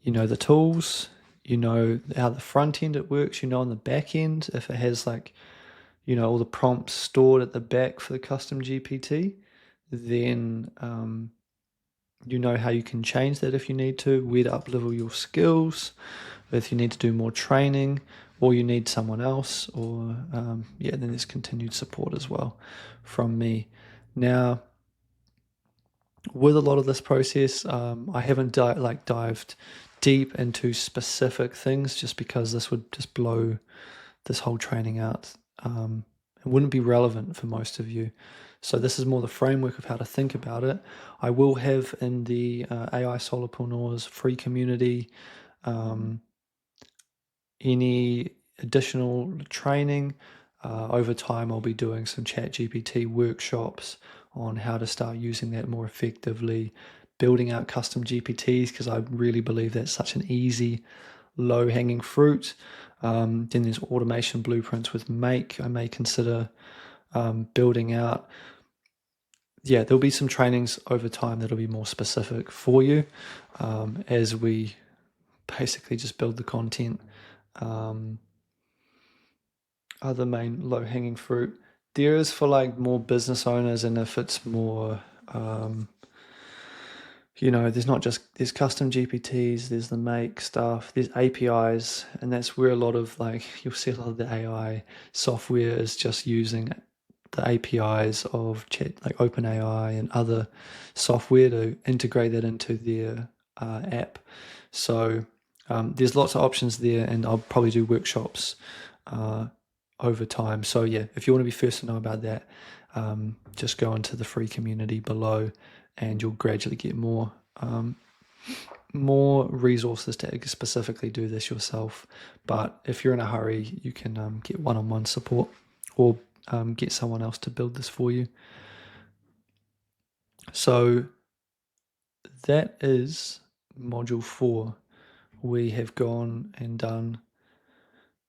you know the tools, you know how the front end it works, you know on the back end, if it has all the prompts stored at the back for the custom GPT, then you know how you can change that if you need to, where to up-level your skills, if you need to do more training, or you need someone else, or then there's continued support as well from me. Now, with a lot of this process, I haven't dived deep into specific things, just because this would just blow this whole training out. It wouldn't be relevant for most of you. So this is more the framework of how to think about it. I will have in the AI Solopreneurs free community any additional training. Over time, I'll be doing some ChatGPT workshops on how to start using that more effectively, building out custom GPTs, because I really believe that's such an easy, low-hanging fruit. Then there's automation blueprints with Make. I may consider building out. Yeah, there'll be some trainings over time that'll be more specific for you, as we basically just build the content. other main low-hanging fruit. There is for like more business owners, and if it's more, there's custom GPTs, there's the make stuff, there's APIs, and that's where a lot of you'll see a lot of the AI software is just using the APIs of chat, like OpenAI and other software to integrate that into their app. So there's lots of options there, and I'll probably do workshops over time. So yeah, if you want to be first to know about that, just go into the free community below, and you'll gradually get more resources to specifically do this yourself. But if you're in a hurry, you can get one-on-one support, or get someone else to build this for you. So that is module 4. We've done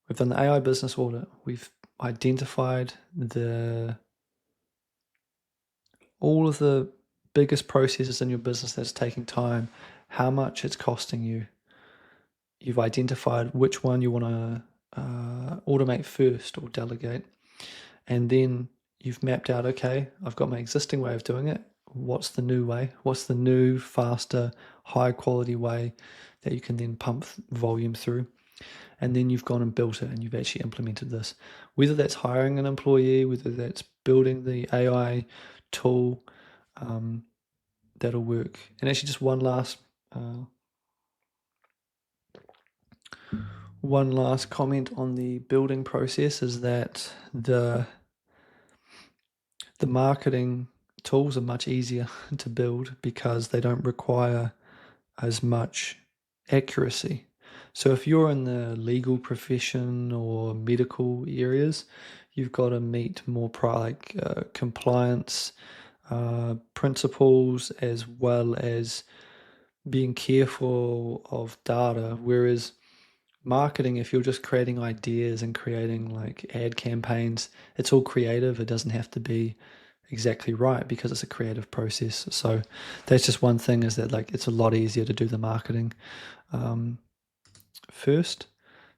the AI business audit. We've identified all of the biggest processes in your business that's taking time, how much it's costing you. You've identified which one you want to automate first or delegate. And then you've mapped out, okay, I've got my existing way of doing it. What's the new way? What's the new, faster, high quality way that you can then pump volume through? And then you've gone and built it, and you've actually implemented this. Whether that's hiring an employee, whether that's building the AI tool, that'll work. And actually, just one last comment on the building process is that the marketing tools are much easier to build because they don't require as much accuracy. So if you're in the legal profession or medical areas, you've got to meet more compliance principles, as well as being careful of data. Whereas marketing, if you're just creating ideas and creating like ad campaigns, it's all creative. It doesn't have to be exactly right because it's a creative process. So that's just one thing, is that it's a lot easier to do the marketing first.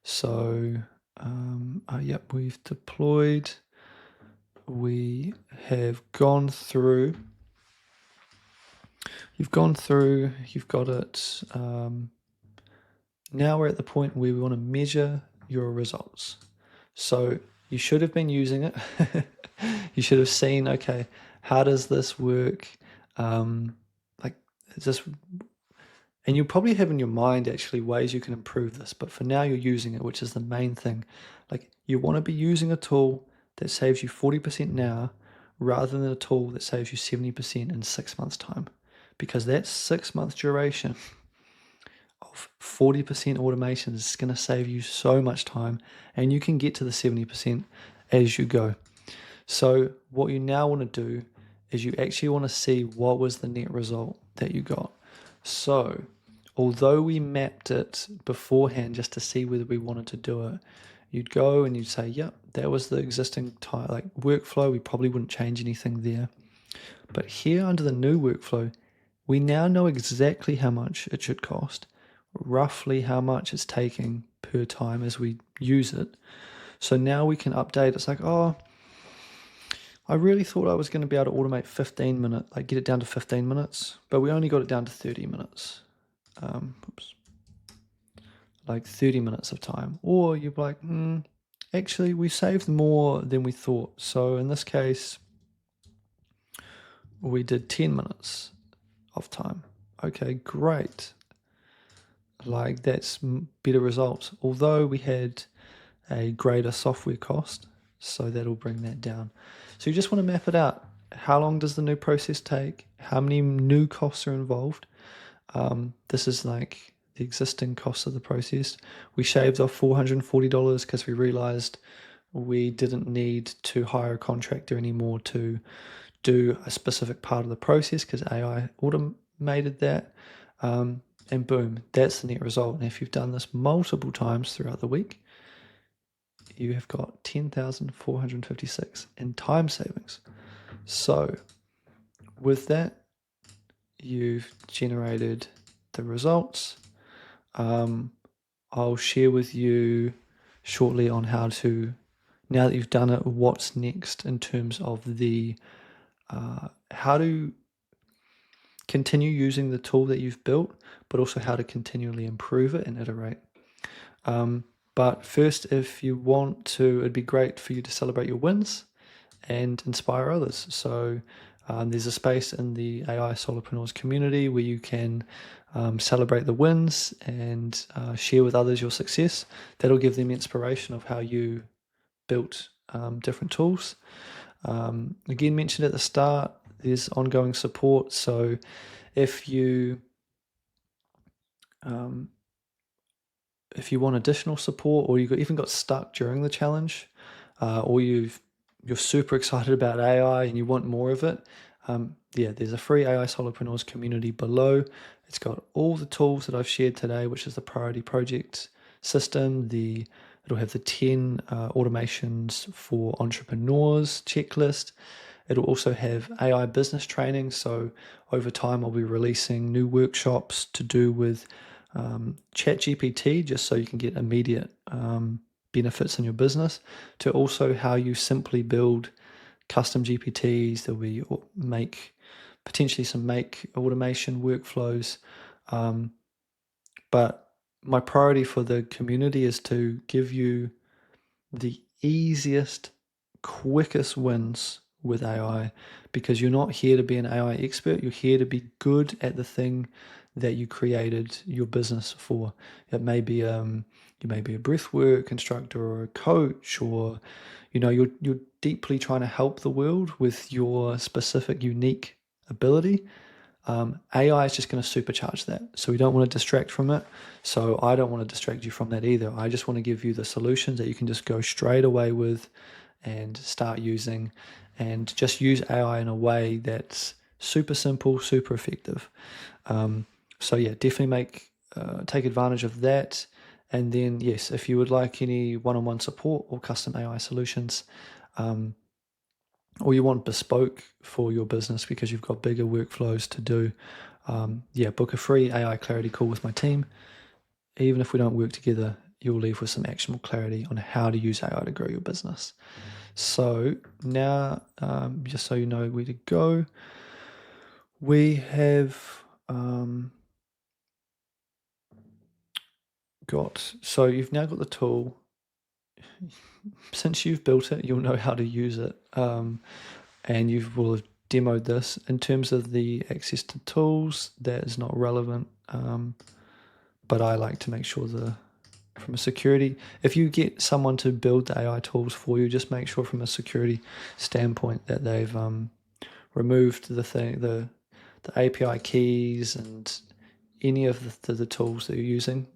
So yep, we've deployed. We have gone through. You've got it. Now we're at the point where we want to measure your results. So you should have been using it. You should have seen, okay, how does this work? Is this, and you'll probably have in your mind actually ways you can improve this, but for now you're using it, which is the main thing. You want to be using a tool that saves you 40% now, rather than a tool that saves you 70% in 6 months' time, because that 6 month duration of 40% automation is going to save you so much time, and you can get to the 70% as you go. So what you now want to do is you actually want to see what was the net result that you got. So although we mapped it beforehand just to see whether we wanted to do it, you'd go and you'd say, yep, that was the existing workflow. We probably wouldn't change anything there. But here under the new workflow, we now know exactly how much it should cost, roughly how much it's taking per time as we use it. So now we can update. It's like, oh, I really thought I was going to be able to automate 15 minutes, get it down to 15 minutes, but we only got it down to 30 minutes. 30 minutes of time. Or you're like, actually, we saved more than we thought. So in this case, we did 10 minutes of time. Okay, great. That's better results. Although we had a greater software cost, so that'll bring that down. So you just want to map it out. How long does the new process take? How many new costs are involved? This is the existing cost of the process. We shaved off $440 because we realized we didn't need to hire a contractor anymore to do a specific part of the process, because AI automated that. And boom, that's the net result. And if you've done this multiple times throughout the week, you have got 10,456 in time savings. So with that, you've generated the results. I'll share with you shortly on how to Now that you've done it, what's next in terms of how to continue using the tool that you've built, but also how to continually improve it and iterate. Um, but first, if you want to, it'd be great for you to celebrate your wins and inspire others. So there's a space in the AI Solopreneurs community where you can celebrate the wins and share with others your success. That'll give them inspiration of how you built different tools. Again, mentioned at the start, there's ongoing support. So if you um, if you want additional support, or you even got stuck during the challenge, or you're super excited about AI and you want more of it, yeah, there's a free AI Solopreneurs community below. It's got all the tools that I've shared today, which is the priority project system. It'll have the 10 automations for entrepreneurs checklist. It'll also have AI business training. So over time, I'll be releasing new workshops to do with ChatGPT, just so you can get immediate benefits in your business, to also how you simply build custom GPTs. There'll be potentially some make automation workflows. But my priority for the community is to give you the easiest, quickest wins with AI, because you're not here to be an AI expert. You're here to be good at the thing that you created your business for. It may be you may be a breathwork instructor or a coach, or you're deeply trying to help the world with your specific unique ability. AI is just going to supercharge that. So we don't want to distract from it. So I don't want to distract you from that either. I just want to give you the solutions that you can just go straight away with and start using, and just use AI in a way that's super simple, super effective. So yeah, definitely take advantage of that. And then yes, if you would like any one-on-one support or custom AI solutions, or you want bespoke for your business because you've got bigger workflows to do, yeah, book a free AI clarity call with my team. Even if we don't work together, you'll leave with some actionable clarity on how to use AI to grow your business. So now, just so you know where to go, we have so you've now got the tool. Since you've built it, you'll know how to use it. And you will have demoed this. In terms of the access to tools, that is not relevant. But I like to make sure from a security, if you get someone to build the AI tools for you, just make sure from a security standpoint that they've removed the API keys and any of the tools that you're using.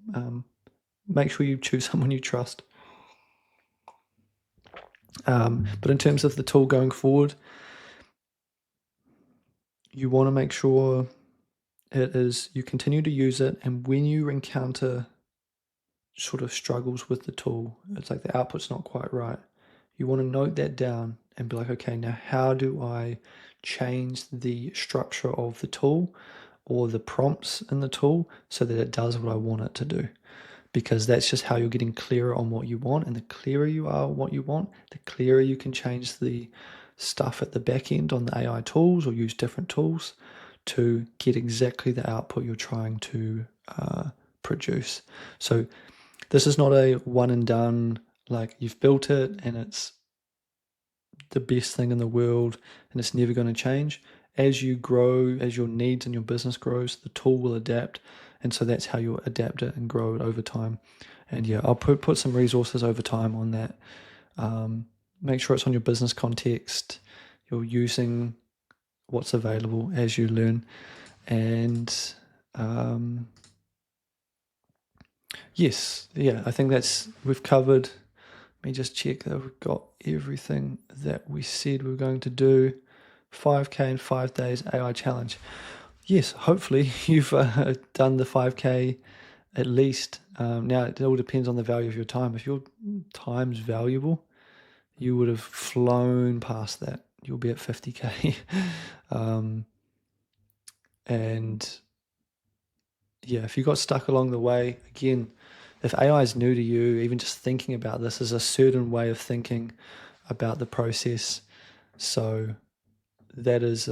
Make sure you choose someone you trust. But in terms of the tool going forward, you want to make sure you continue to use it, and when you encounter sort of struggles with the tool, it's like the output's not quite right, you want to note that down and be like, okay, now how do I change the structure of the tool or the prompts in the tool so that it does what I want it to do? Because that's just how you're getting clearer on what you want. And the clearer you are on what you want, the clearer you can change the stuff at the back end on the AI tools, or use different tools to get exactly the output you're trying to produce. So this is not a one and done, like you've built it and it's the best thing in the world and it's never going to change. As you grow, as your needs and your business grows, the tool will adapt. And so that's how you'll adapt it and grow it over time. And yeah, I'll put some resources over time on that. Make sure it's on your business context. You're using what's available as you learn. And yes, yeah, I think we've covered. Let me just check that we've got everything that we said we were going to do. 5K in 5 days AI challenge. Yes, hopefully you've done the 5K at least. Now, it all depends on the value of your time. If your time's valuable, you would have flown past that. You'll be at 50K. And yeah, if you got stuck along the way, again, if AI is new to you, even just thinking about this is a certain way of thinking about the process. So that is,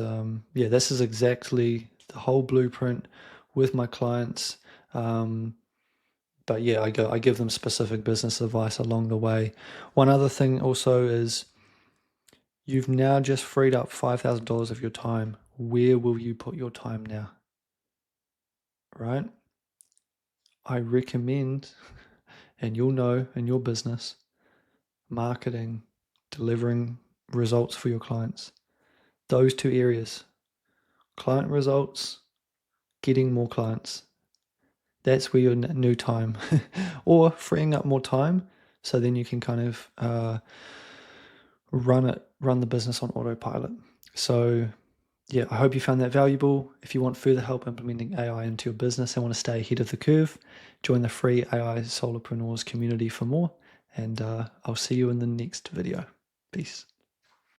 this is exactly the whole blueprint with my clients. But yeah, I give them specific business advice along the way. One other thing also is you've now just freed up $5,000 of your time. Where will you put your time now? Right? I recommend, and you'll know in your business, marketing, delivering results for your clients. Those two areas, client results, getting more clients. That's where your new time, or freeing up more time, so then you can kind of run the business on autopilot. So yeah, I hope you found that valuable. If you want further help implementing AI into your business and want to stay ahead of the curve, join the free AI Solopreneurs community for more. And I'll see you in the next video. Peace.